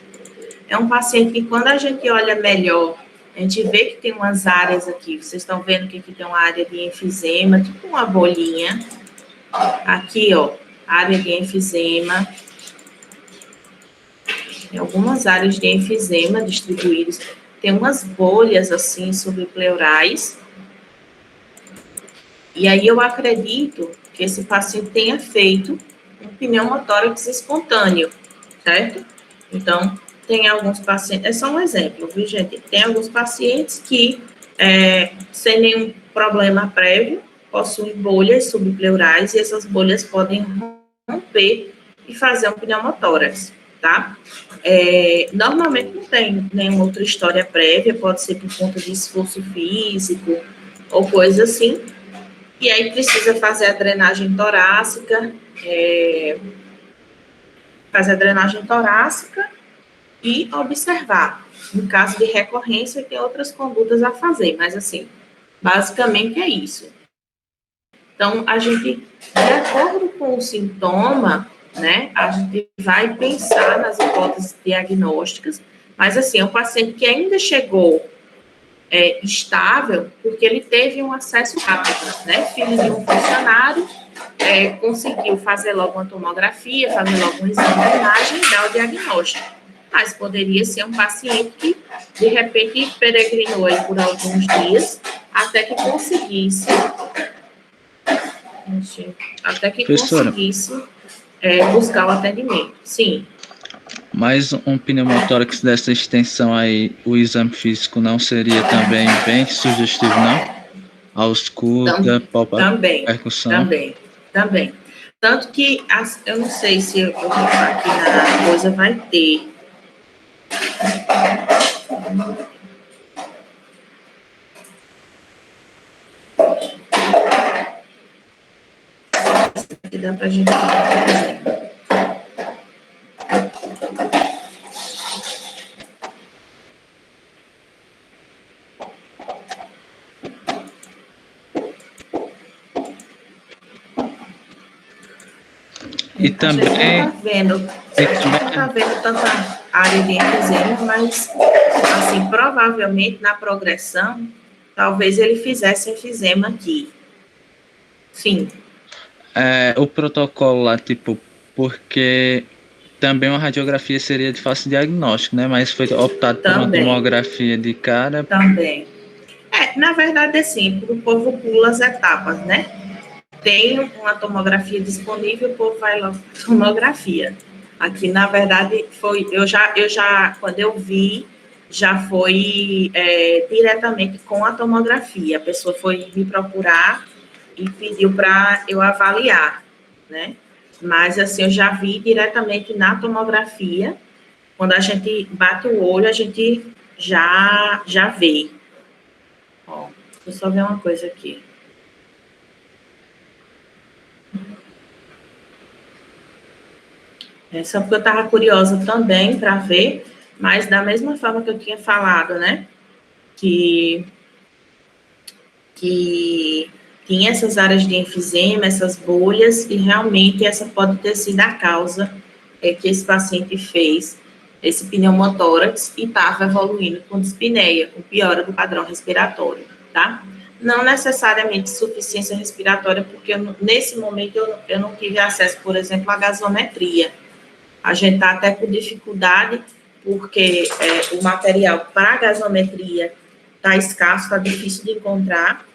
É um paciente que, quando a gente olha melhor, a gente vê que tem umas áreas aqui. Vocês estão vendo que aqui tem uma área de enfisema, tipo uma bolinha. Aqui, ó, área de enfisema. Tem algumas áreas de enfisema distribuídas. Tem umas bolhas, assim, subpleurais. E aí eu acredito que esse paciente tenha feito um pneumotórax espontâneo, certo? Então, tem alguns pacientes, é só um exemplo, viu, gente? Tem alguns pacientes que, sem nenhum problema prévio, possuem bolhas subpleurais e essas bolhas podem romper e fazer um pneumotórax, tá? Normalmente não tem nenhuma outra história prévia, pode ser por conta de esforço físico ou coisa assim. E aí precisa fazer a drenagem torácica, e observar. Em caso de recorrência, tem outras condutas a fazer, mas assim, basicamente é isso. Então, a gente, de acordo com o sintoma, né, a gente vai pensar nas hipóteses diagnósticas, mas assim, é um paciente que ainda chegou estável, porque ele teve um acesso rápido, né, filho de um funcionário, conseguiu fazer logo uma tomografia, fazer logo um exame de imagem e dar o diagnóstico. Mas poderia ser um paciente que, de repente, peregrinou aí por alguns dias até que conseguisse, Professora, buscar o atendimento. Sim. mas um pneumotórax dessa extensão aí, o exame físico não seria também bem sugestivo, não? Ausculta, percussão. Também. Tanto que, eu não sei se eu vou botar aqui na coisa, vai ter. Aqui dá pra gente ver. E também... A gente não está vendo tanta área de enfisema, mas, assim, provavelmente, na progressão, talvez ele fizesse enfisema aqui. Sim. O protocolo lá, tipo, porque também uma radiografia seria de fácil diagnóstico, né? Mas foi optado por uma tomografia de cara. Também. Na verdade, assim, o povo pula as etapas, né? Tem uma tomografia disponível, o povo vai logo para a tomografia. Aqui, na verdade, quando eu vi, já foi diretamente com a tomografia. A pessoa foi me procurar e pediu para eu avaliar, né? Mas, assim, eu já vi diretamente na tomografia. Quando a gente bate o olho, a gente já vê. Ó, deixa eu só ver uma coisa aqui. Só porque eu estava curiosa também para ver, mas da mesma forma que eu tinha falado, né? Que tinha essas áreas de enfisema, essas bolhas, e realmente essa pode ter sido a causa que esse paciente fez esse pneumotórax e estava evoluindo com dispneia, com piora do padrão respiratório, tá? Não necessariamente insuficiência respiratória, porque nesse momento eu não tive acesso, por exemplo, à gasometria. A gente está até com dificuldade, porque o material para gasometria está escasso, está difícil de encontrar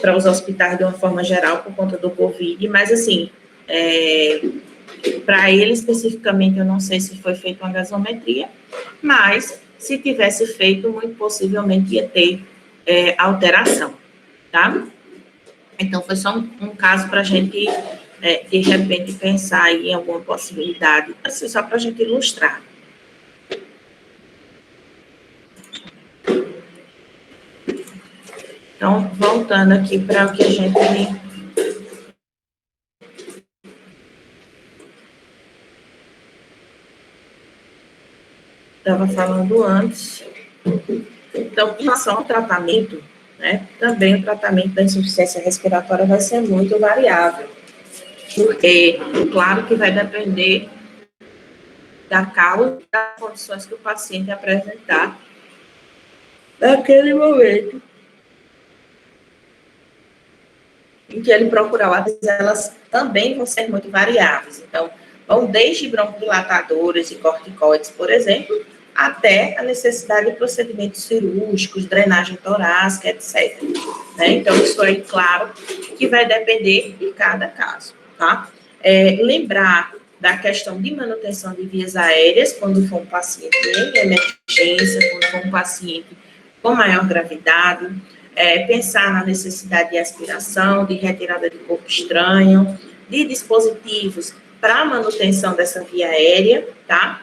para os hospitais de uma forma geral, por conta do Covid, mas assim, para ele especificamente, eu não sei se foi feita uma gasometria, mas se tivesse feito, muito possivelmente ia ter alteração, tá? Então, foi só um caso para a gente, de repente, pensar aí em alguma possibilidade, assim, só para a gente ilustrar. Então, voltando aqui para o que a gente... estava falando antes. Então, em relação ao tratamento, né, também o tratamento da insuficiência respiratória vai ser muito variável, porque, claro que vai depender da causa e das condições que o paciente apresentar naquele momento em que ele procurar, elas também vão ser muito variáveis. Então, vão desde broncodilatadores e corticoides, por exemplo, até a necessidade de procedimentos cirúrgicos, drenagem torácica, etc. Né? Então, isso aí, claro, que vai depender de cada caso, tá? Lembrar da questão de manutenção de vias aéreas, quando for um paciente em emergência, quando for um paciente com maior gravidade, pensar na necessidade de aspiração, de retirada de corpo estranho, de dispositivos para manutenção dessa via aérea, tá?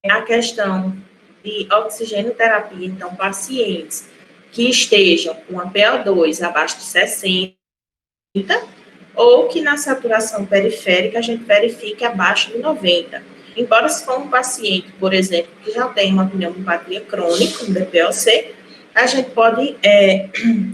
A questão de oxigenoterapia, então, pacientes que estejam com a PO2 abaixo de 60, ou que na saturação periférica a gente verifique abaixo de 90. Embora se for um paciente, por exemplo, que já tem uma pneumopatia crônica, um DPOC, a gente pode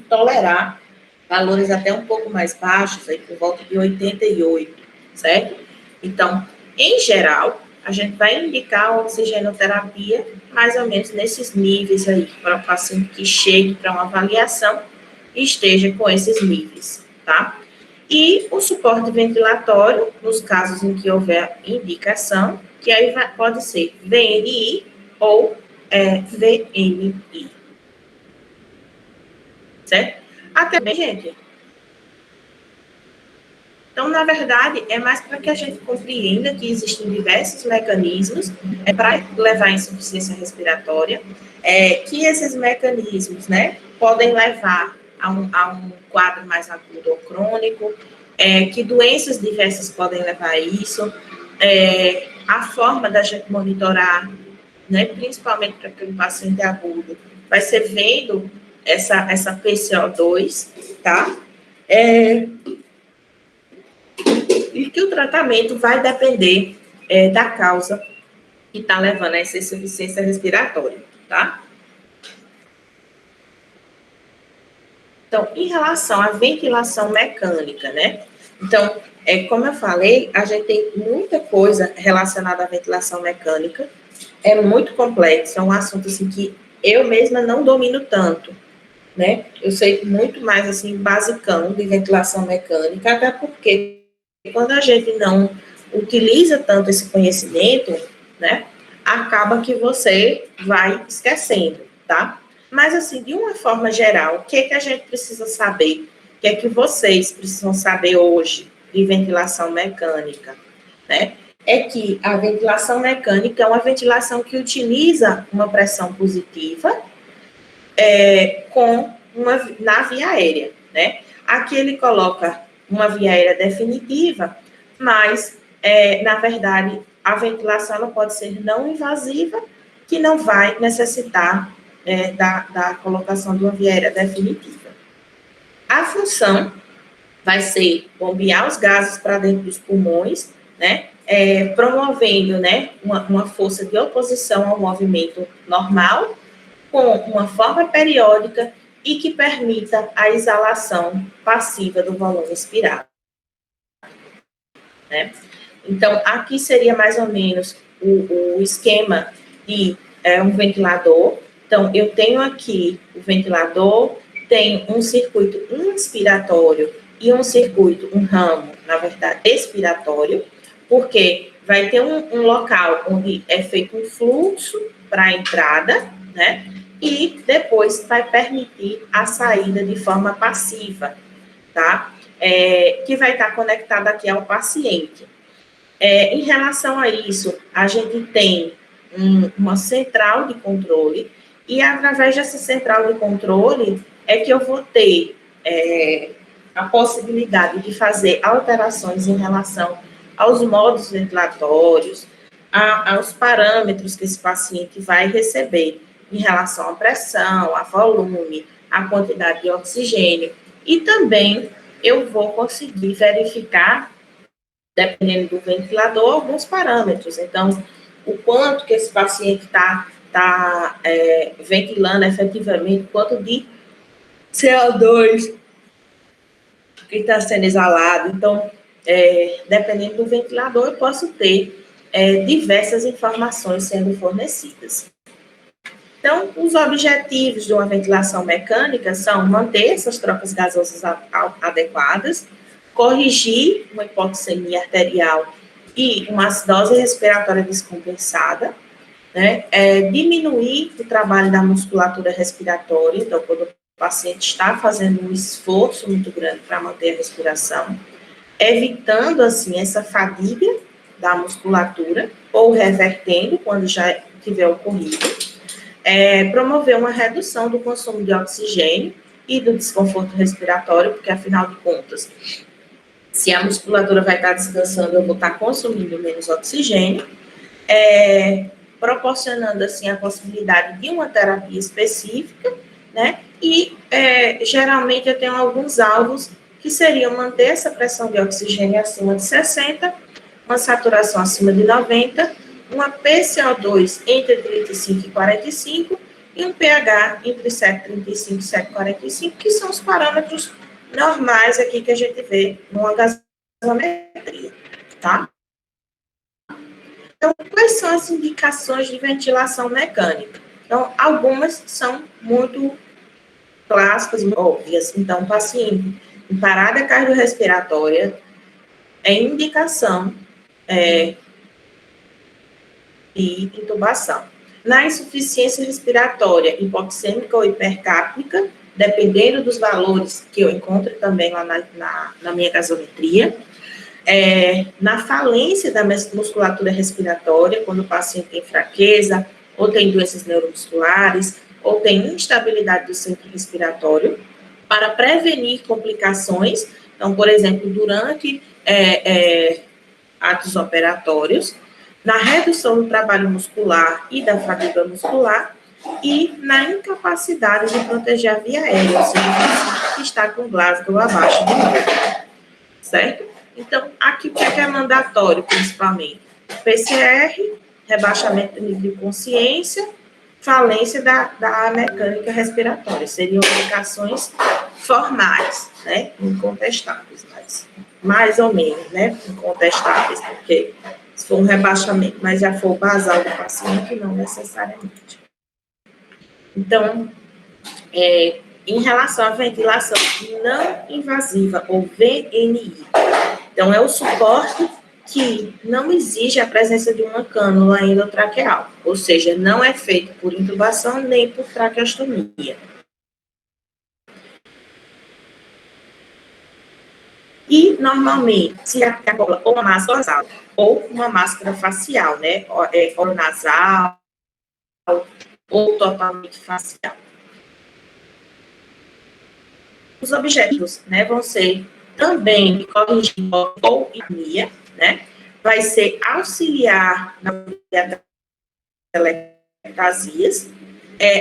tolerar valores até um pouco mais baixos, aí por volta de 88, certo? Então, em geral, a gente vai indicar a oxigenoterapia mais ou menos nesses níveis aí, para o paciente que chegue para uma avaliação e esteja com esses níveis, tá? E o suporte ventilatório, nos casos em que houver indicação, que aí pode ser VNI ou VNI. Certo? Até bem, gente. Então, na verdade, é mais para que a gente compreenda que existem diversos mecanismos para levar à insuficiência respiratória, que esses mecanismos, né, podem levar a um quadro mais agudo ou crônico, que doenças diversas podem levar a isso, a forma da gente monitorar, né, principalmente para aquele paciente agudo, vai ser vendo essa PCO2, tá? E que o tratamento vai depender da causa que está levando a essa insuficiência respiratória, tá? Então, em relação à ventilação mecânica, né? Então, como eu falei, a gente tem muita coisa relacionada à ventilação mecânica, é muito complexo, é um assunto assim que eu mesma não domino tanto, né? Eu sei muito mais, assim, basicão de ventilação mecânica, até porque quando a gente não utiliza tanto esse conhecimento, né, acaba que você vai esquecendo, tá? Mas, assim, de uma forma geral, o que é que a gente precisa saber? O que é que vocês precisam saber hoje de ventilação mecânica, né? É que a ventilação mecânica é uma ventilação que utiliza uma pressão positiva na via aérea, né? Aqui ele coloca uma via aérea definitiva, mas, na verdade, a ventilação ela pode ser não invasiva, que não vai necessitar da colocação de uma via aérea definitiva. A função vai ser bombear os gases para dentro dos pulmões, né? Promovendo, né, uma força de oposição ao movimento normal, com uma forma periódica e que permita a exalação passiva do volume expirado, né? Então, aqui seria mais ou menos o esquema de um ventilador. Então, eu tenho aqui o ventilador, tem um circuito inspiratório e um ramo, na verdade, expiratório, porque vai ter um local onde é feito um fluxo para a entrada, né? E depois vai permitir a saída de forma passiva, tá? Que vai estar conectada aqui ao paciente. Em relação a isso, a gente tem uma central de controle, e através dessa central de controle é que eu vou ter a possibilidade de fazer alterações em relação aos modos ventilatórios, aos parâmetros que esse paciente vai receber em relação à pressão, a volume, a quantidade de oxigênio, e também eu vou conseguir verificar, dependendo do ventilador, alguns parâmetros. Então, o quanto que esse paciente está ventilando efetivamente, quanto de CO2 que está sendo exalado. Então, dependendo do ventilador, eu posso ter diversas informações sendo fornecidas. Então, os objetivos de uma ventilação mecânica são manter essas trocas gasosas adequadas, corrigir uma hipoxemia arterial e uma acidose respiratória descompensada, né? Diminuir o trabalho da musculatura respiratória, então, quando o paciente está fazendo um esforço muito grande para manter a respiração, evitando, assim, essa fadiga da musculatura, ou revertendo quando já tiver ocorrido, promover uma redução do consumo de oxigênio e do desconforto respiratório, porque, afinal de contas, se a musculatura vai estar descansando, eu vou estar consumindo menos oxigênio, proporcionando, assim, a possibilidade de uma terapia específica, né? E, geralmente, eu tenho alguns alvos que seriam manter essa pressão de oxigênio acima de 60, uma saturação acima de 90, uma PCO2 entre 35 e 45 e um pH entre 7,35 e 7,45, que são os parâmetros normais aqui que a gente vê numa gasometria, tá? Então, quais são as indicações de ventilação mecânica? Então, algumas são muito clássicas, óbvias. Então, paciente em parada cardiorrespiratória é indicação de intubação. Na insuficiência respiratória hipoxêmica ou hipercápnica, dependendo dos valores que eu encontro também lá na minha gasometria, na falência da musculatura respiratória, quando o paciente tem fraqueza, ou tem doenças neuromusculares, ou tem instabilidade do centro respiratório, para prevenir complicações, então, por exemplo, durante atos operatórios, na redução do trabalho muscular e da fadiga muscular, e na incapacidade de proteger a via aérea, ou seja, que está com Glasgow abaixo do nível, certo? Então, aqui o que é mandatório, principalmente? PCR, rebaixamento do nível de consciência, falência da mecânica respiratória. Seriam indicações formais, né? Incontestáveis, mas mais ou menos, né? Incontestáveis, porque se for um rebaixamento, mas já for basal do paciente, não necessariamente. Então, em relação à ventilação não invasiva, ou VNI, então é o suporte que não exige a presença de uma cânula endotraqueal, ou seja, não é feito por intubação nem por traqueostomia. E, normalmente, se a cânula ou uma máscara nasal, ou uma máscara facial, né, oronasal, ou totalmente facial. Os objetivos, né, vão ser também corrigir ou apneia, né, vai ser auxiliar na telectasias,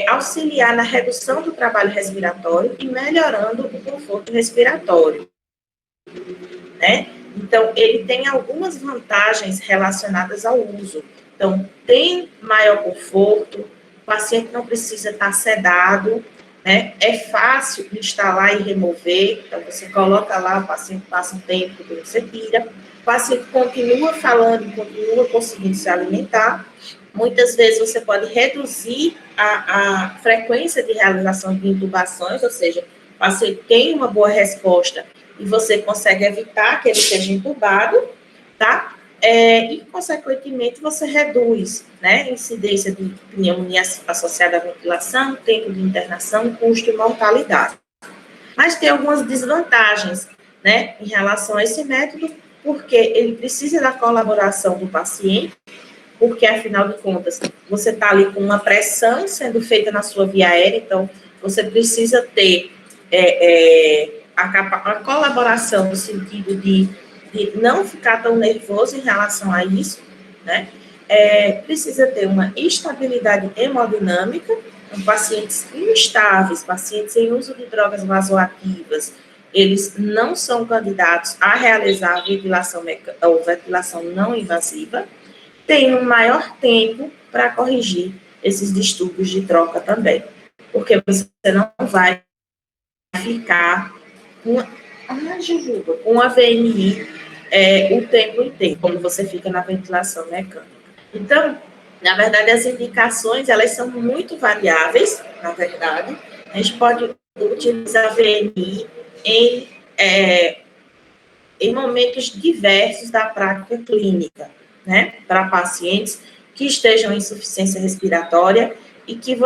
auxiliar na redução do trabalho respiratório e melhorando o conforto respiratório, né? Então, ele tem algumas vantagens relacionadas ao uso. Então, tem maior conforto, o paciente não precisa estar sedado, né? É fácil instalar e remover, então você coloca lá, o paciente passa um tempo, depois você tira, o paciente continua falando, continua conseguindo se alimentar. Muitas vezes você pode reduzir a frequência de realização de intubações, ou seja, o paciente tem uma boa resposta e você consegue evitar que ele seja intubado, tá? E, consequentemente, você reduz, né, a incidência de pneumonia associada à ventilação, tempo de internação, custo e mortalidade. Mas tem algumas desvantagens, né, em relação a esse método, porque ele precisa da colaboração do paciente, porque, afinal de contas, você está ali com uma pressão sendo feita na sua via aérea, então, você precisa ter a colaboração no sentido de não ficar tão nervoso em relação a isso, né? Precisa ter uma estabilidade hemodinâmica, pacientes instáveis, pacientes em uso de drogas vasoativas, eles não são candidatos a realizar a ventilação ou ventilação não invasiva, tem um maior tempo para corrigir esses distúrbios de troca também, porque você não vai ficar com uma VNI o tempo inteiro, como você fica na ventilação mecânica. Então, na verdade, as indicações, elas são muito variáveis, na verdade. A gente pode utilizar a VNI em momentos diversos da prática clínica, né, para pacientes que estejam em insuficiência respiratória e que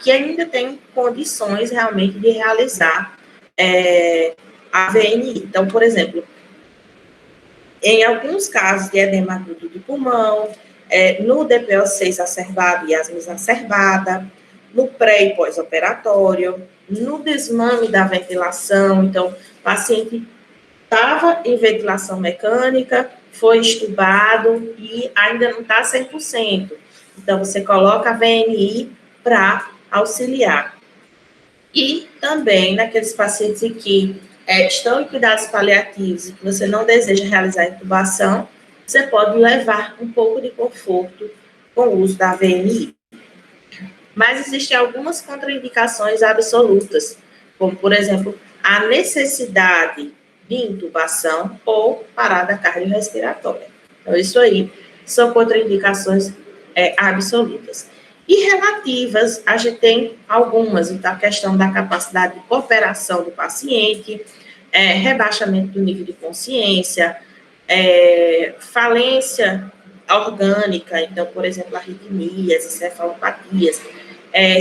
que ainda tem condições realmente de realizar a VNI. Então, por exemplo, em alguns casos de edema agudo do pulmão, no DPO-6 exacerbado e asma exacerbada, no pré e pós-operatório, no desmame da ventilação. Então, o paciente estava em ventilação mecânica, foi estubado e ainda não está 100%. Então, você coloca a VNI para auxiliar. E também naqueles pacientes que estão em cuidados paliativos e que você não deseja realizar a intubação, você pode levar um pouco de conforto com o uso da VNI. Mas existem algumas contraindicações absolutas, como, por exemplo, a necessidade de intubação ou parada cardiorrespiratória. Então, isso aí são contraindicações absolutas. E relativas, a gente tem algumas, então, a questão da capacidade de cooperação do paciente, rebaixamento do nível de consciência, falência orgânica, então, por exemplo, arritmias, encefalopatias,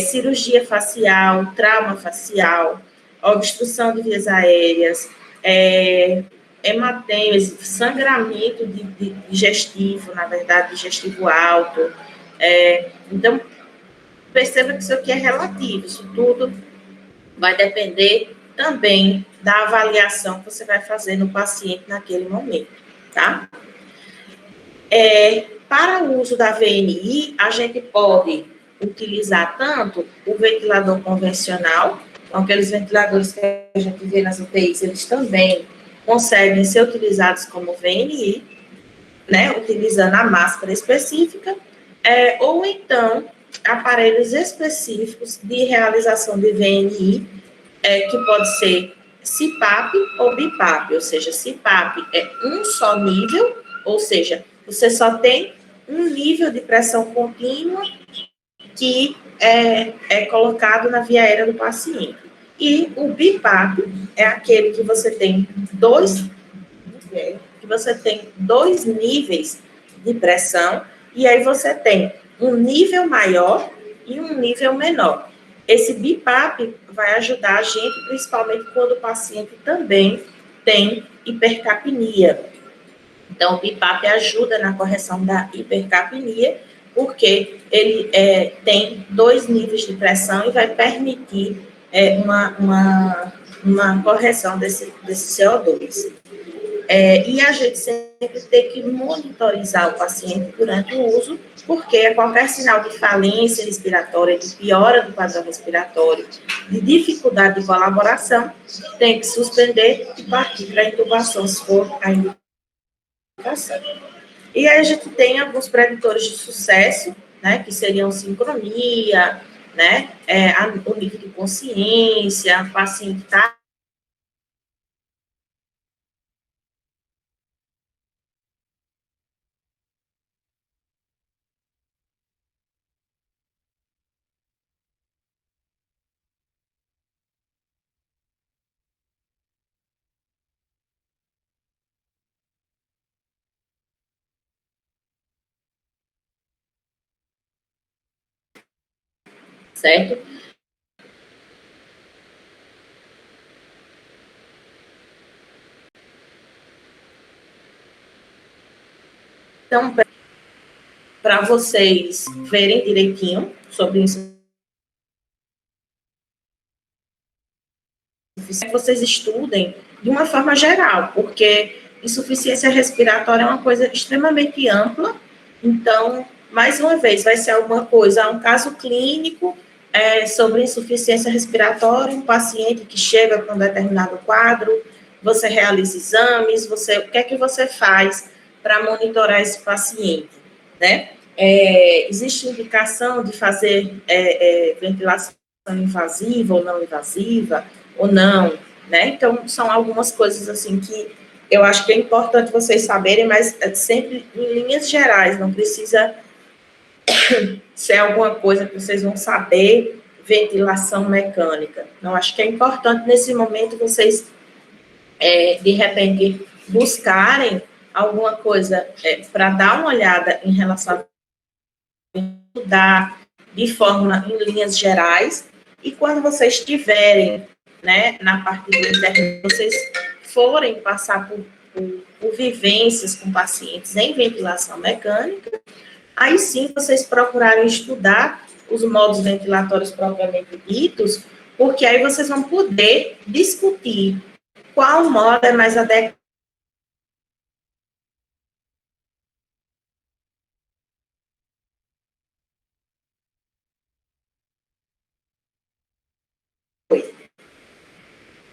cirurgia facial, trauma facial, obstrução de vias aéreas, hematêmese, sangramento digestivo, na verdade, digestivo alto. Então, perceba que isso aqui é relativo, isso tudo vai depender também da avaliação que você vai fazer no paciente naquele momento, tá? Para o uso da VNI, a gente pode utilizar tanto o ventilador convencional, então aqueles ventiladores que a gente vê nas UTIs, eles também conseguem ser utilizados como VNI, né, utilizando a máscara específica, ou então aparelhos específicos de realização de VNI, que pode ser CPAP ou BIPAP, ou seja, CPAP é um só nível, ou seja, você só tem um nível de pressão contínua que é colocado na via aérea do paciente. E o BIPAP é aquele que você tem dois níveis de pressão, e aí você tem um nível maior e um nível menor. Esse BIPAP vai ajudar a gente, principalmente quando o paciente também tem hipercapnia. Então, o BIPAP ajuda na correção da hipercapnia, porque ele tem dois níveis de pressão e vai permitir uma correção desse CO2. E a gente sempre tem que monitorizar o paciente durante o uso, porque qualquer sinal de falência respiratória, de piora do padrão respiratório, de dificuldade de colaboração, tem que suspender e partir para a intubação, se for a indicação. E aí a gente tem alguns preditores de sucesso, né, que seriam sincronia, né, o nível de consciência, o paciente está certo? Então, para vocês verem direitinho sobre isso, que vocês estudem de uma forma geral, porque insuficiência respiratória é uma coisa extremamente ampla. Então, mais uma vez, vai ser alguma coisa, um caso clínico sobre insuficiência respiratória, um paciente que chega com um determinado quadro, você realiza exames, o que é que você faz para monitorar esse paciente, né? Existe indicação de fazer ventilação invasiva ou não, né? Então, são algumas coisas, assim, que eu acho que é importante vocês saberem, mas sempre em linhas gerais, não precisa ser alguma coisa que vocês vão saber, ventilação mecânica. Não, acho que é importante, nesse momento, vocês, de repente, buscarem alguma coisa para dar uma olhada em relação a estudar de forma em linhas gerais, e quando vocês estiverem, né, na parte do internet, vocês forem passar por vivências com pacientes em ventilação mecânica, aí sim vocês procurarem estudar os modos ventilatórios propriamente ditos, porque aí vocês vão poder discutir qual modo é mais adequado.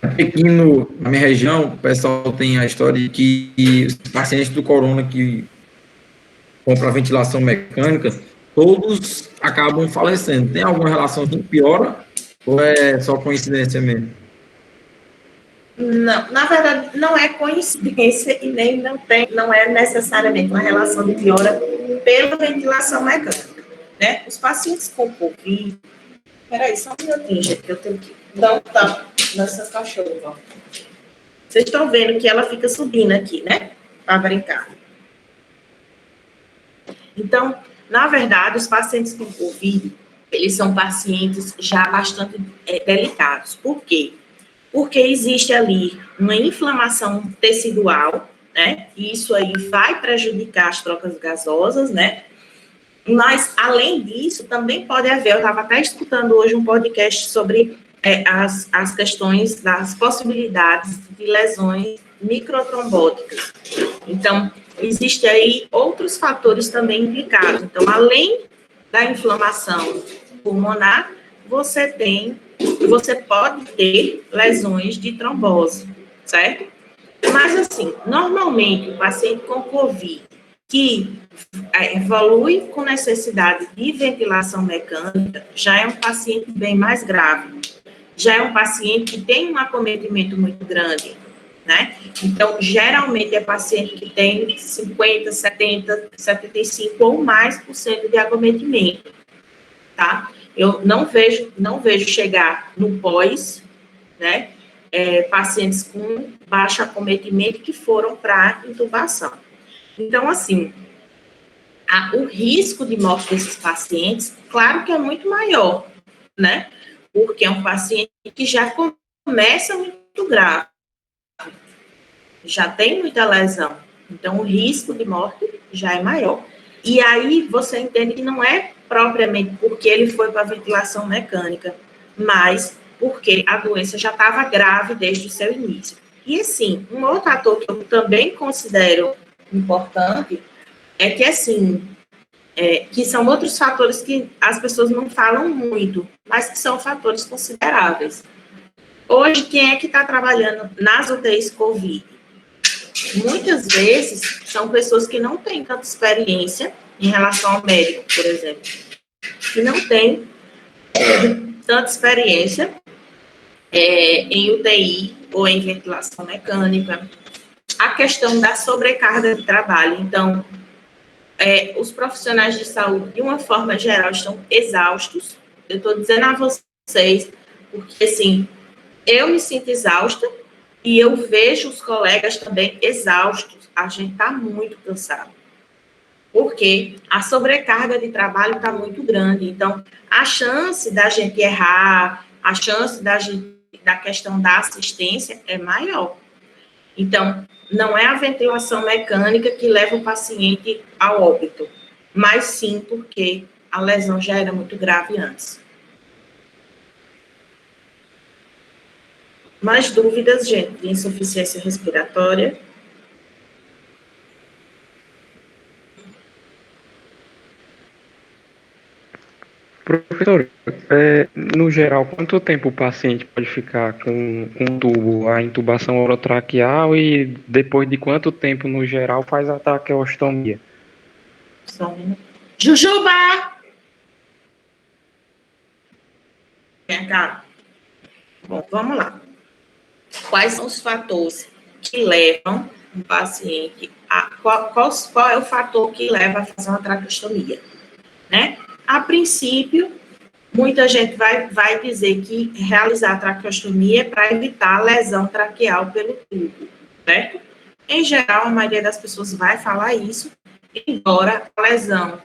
Aqui na minha região, o pessoal tem a história de que os pacientes do corona que compram a ventilação mecânica, todos acabam falecendo. Tem alguma relação que piora ou é só coincidência mesmo? Não, na verdade, não é coincidência e nem não é necessariamente uma relação de piora pela ventilação mecânica, né? Os pacientes com Covid. Peraí, só um minutinho, gente, que eu tenho que dar um tapa nessa cachorra, ó. Vocês estão vendo que ela fica subindo aqui, né? Para brincar. Então, na verdade, os pacientes com Covid, eles são pacientes já bastante delicados. Por quê? Porque existe ali uma inflamação tecidual, né? E isso aí vai prejudicar as trocas gasosas, né? Mas, além disso, também pode haver, eu estava até escutando hoje um podcast sobre as questões das possibilidades de lesões microtrombóticas. Então, existem aí outros fatores também implicados. Então, além da inflamação pulmonar, você pode ter lesões de trombose, certo? Mas, assim, normalmente, o paciente com COVID que evolui com necessidade de ventilação mecânica já é um paciente bem mais grave. Já é um paciente que tem um acometimento muito grande, né? Então, geralmente é paciente que tem 50, 70, 75 ou mais por cento de acometimento, tá? Eu não vejo chegar no pós, né? Pacientes com baixo acometimento que foram para intubação. Então, assim, o risco de morte desses pacientes, claro que é muito maior, né? Porque é um paciente que já começa muito grave, já tem muita lesão, então o risco de morte já é maior. E aí você entende que não é propriamente porque ele foi para a ventilação mecânica, mas porque a doença já estava grave desde o seu início. E assim, um outro fator que eu também considero importante é que, assim, que são outros fatores que as pessoas não falam muito, mas que são fatores consideráveis. Hoje, quem é que está trabalhando nas UTIs COVID? Muitas vezes são pessoas que não têm tanta experiência em relação ao médico, por exemplo, que não têm tanta experiência em UTI ou em ventilação mecânica. A questão da sobrecarga de trabalho. Então, os profissionais de saúde, de uma forma geral, estão exaustos. Eu estou dizendo a vocês, porque, assim, eu me sinto exausta e eu vejo os colegas também exaustos. A gente está muito cansado. Porque a sobrecarga de trabalho está muito grande. Então, a chance da gente errar, a chance da questão da assistência é maior. Então, não é a ventilação mecânica que leva o paciente ao óbito, mas sim porque a lesão já era muito grave antes. Mais dúvidas, gente, de insuficiência respiratória? Professor, No geral, quanto tempo o paciente pode ficar com tubo, a intubação orotraqueal e depois de quanto tempo, no geral, faz a traqueostomia? Só um minuto. Jujuba! Vem cá. Bom, vamos lá. Quais são os fatores que levam um paciente a... Qual é o fator que leva a fazer uma traqueostomia? Né? A princípio, muita gente vai dizer que realizar a traqueostomia é para evitar a lesão traqueal pelo tubo, certo? Em geral, a maioria das pessoas vai falar isso, embora a lesão,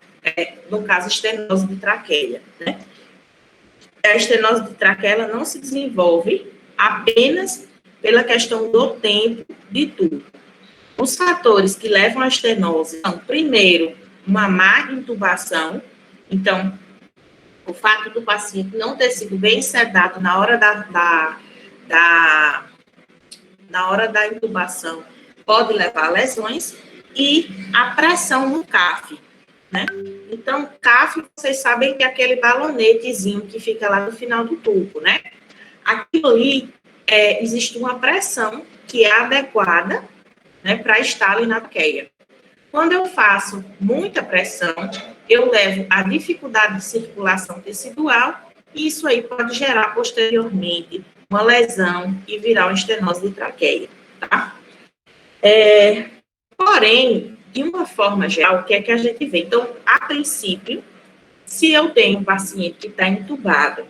no caso, estenose de traqueia, né? A estenose de traqueia ela não se desenvolve apenas pela questão do tempo de tubo. Os fatores que levam à estenose são, primeiro, uma má intubação. Então, o fato do paciente não ter sido bem sedado na hora na hora da intubação pode levar a lesões, e a pressão no CAF, né? Então, CAF, vocês sabem que é aquele balonetezinho que fica lá no final do tubo, né? Aquilo ali, existe uma pressão que é adequada, né, para estar ali na traqueia. Quando eu faço muita pressão, eu levo a dificuldade de circulação tecidual, e isso aí pode gerar posteriormente uma lesão e virar uma estenose de traqueia, tá? Porém, de uma forma geral, o que é que a gente vê? Então, a princípio, se eu tenho um paciente que está entubado,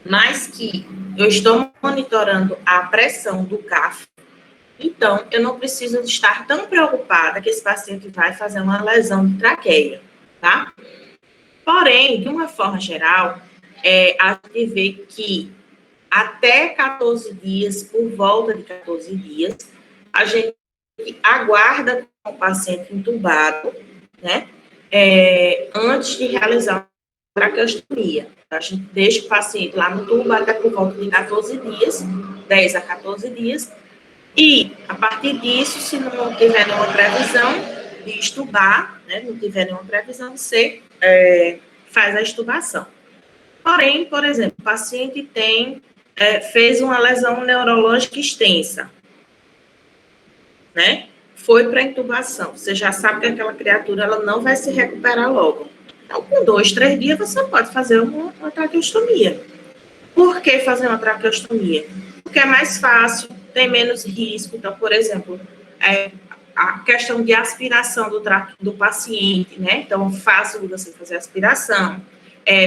mas que eu estou monitorando a pressão do CAF, então, eu não preciso estar tão preocupada que esse paciente vai fazer uma lesão de traqueia, tá? Porém, de uma forma geral, a gente vê que até 14 dias, por volta de 14 dias, a gente aguarda com o paciente entubado, né? Antes de realizar a traqueostomia. A gente deixa o paciente lá no tubo até por volta de 14 dias, 10 a 14 dias, e, a partir disso, se não tiver nenhuma previsão de estubar, né, não tiver nenhuma previsão, você faz a estubação. Porém, por exemplo, o paciente fez uma lesão neurológica extensa, né? Foi para a intubação. Você já sabe que aquela criatura ela não vai se recuperar logo. Então, com 2, 3 dias, você pode fazer uma traqueostomia. Por que fazer uma traqueostomia? Porque é mais fácil, tem menos risco. Então, por exemplo, a questão de aspiração do paciente, né? Então, fácil de você fazer a aspiração.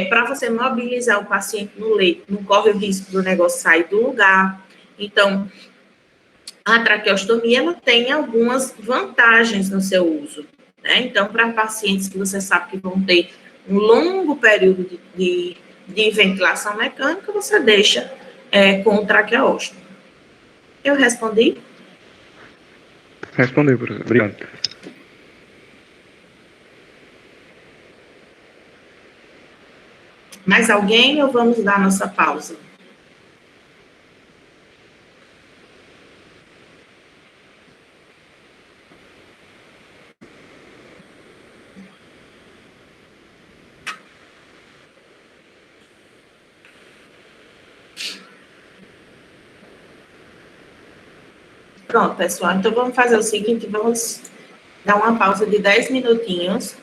Para você mobilizar o paciente no leito, não corre o risco do negócio sair do lugar. Então, a traqueostomia, ela tem algumas vantagens no seu uso, né? Então, para pacientes que você sabe que vão ter um longo período de ventilação mecânica, você deixa com o traqueóstomo. Eu respondi? Respondeu, professor. Obrigado. Mais alguém ou vamos dar nossa pausa? Pronto, pessoal. Então, vamos fazer o seguinte, vamos dar uma pausa de 10 minutinhos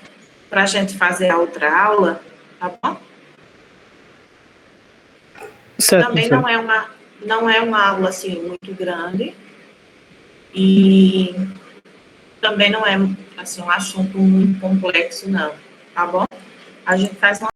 para a gente fazer a outra aula, tá bom? Certo, Também não é uma aula, assim, muito grande e também não é, assim, um assunto muito complexo, não, tá bom? A gente faz uma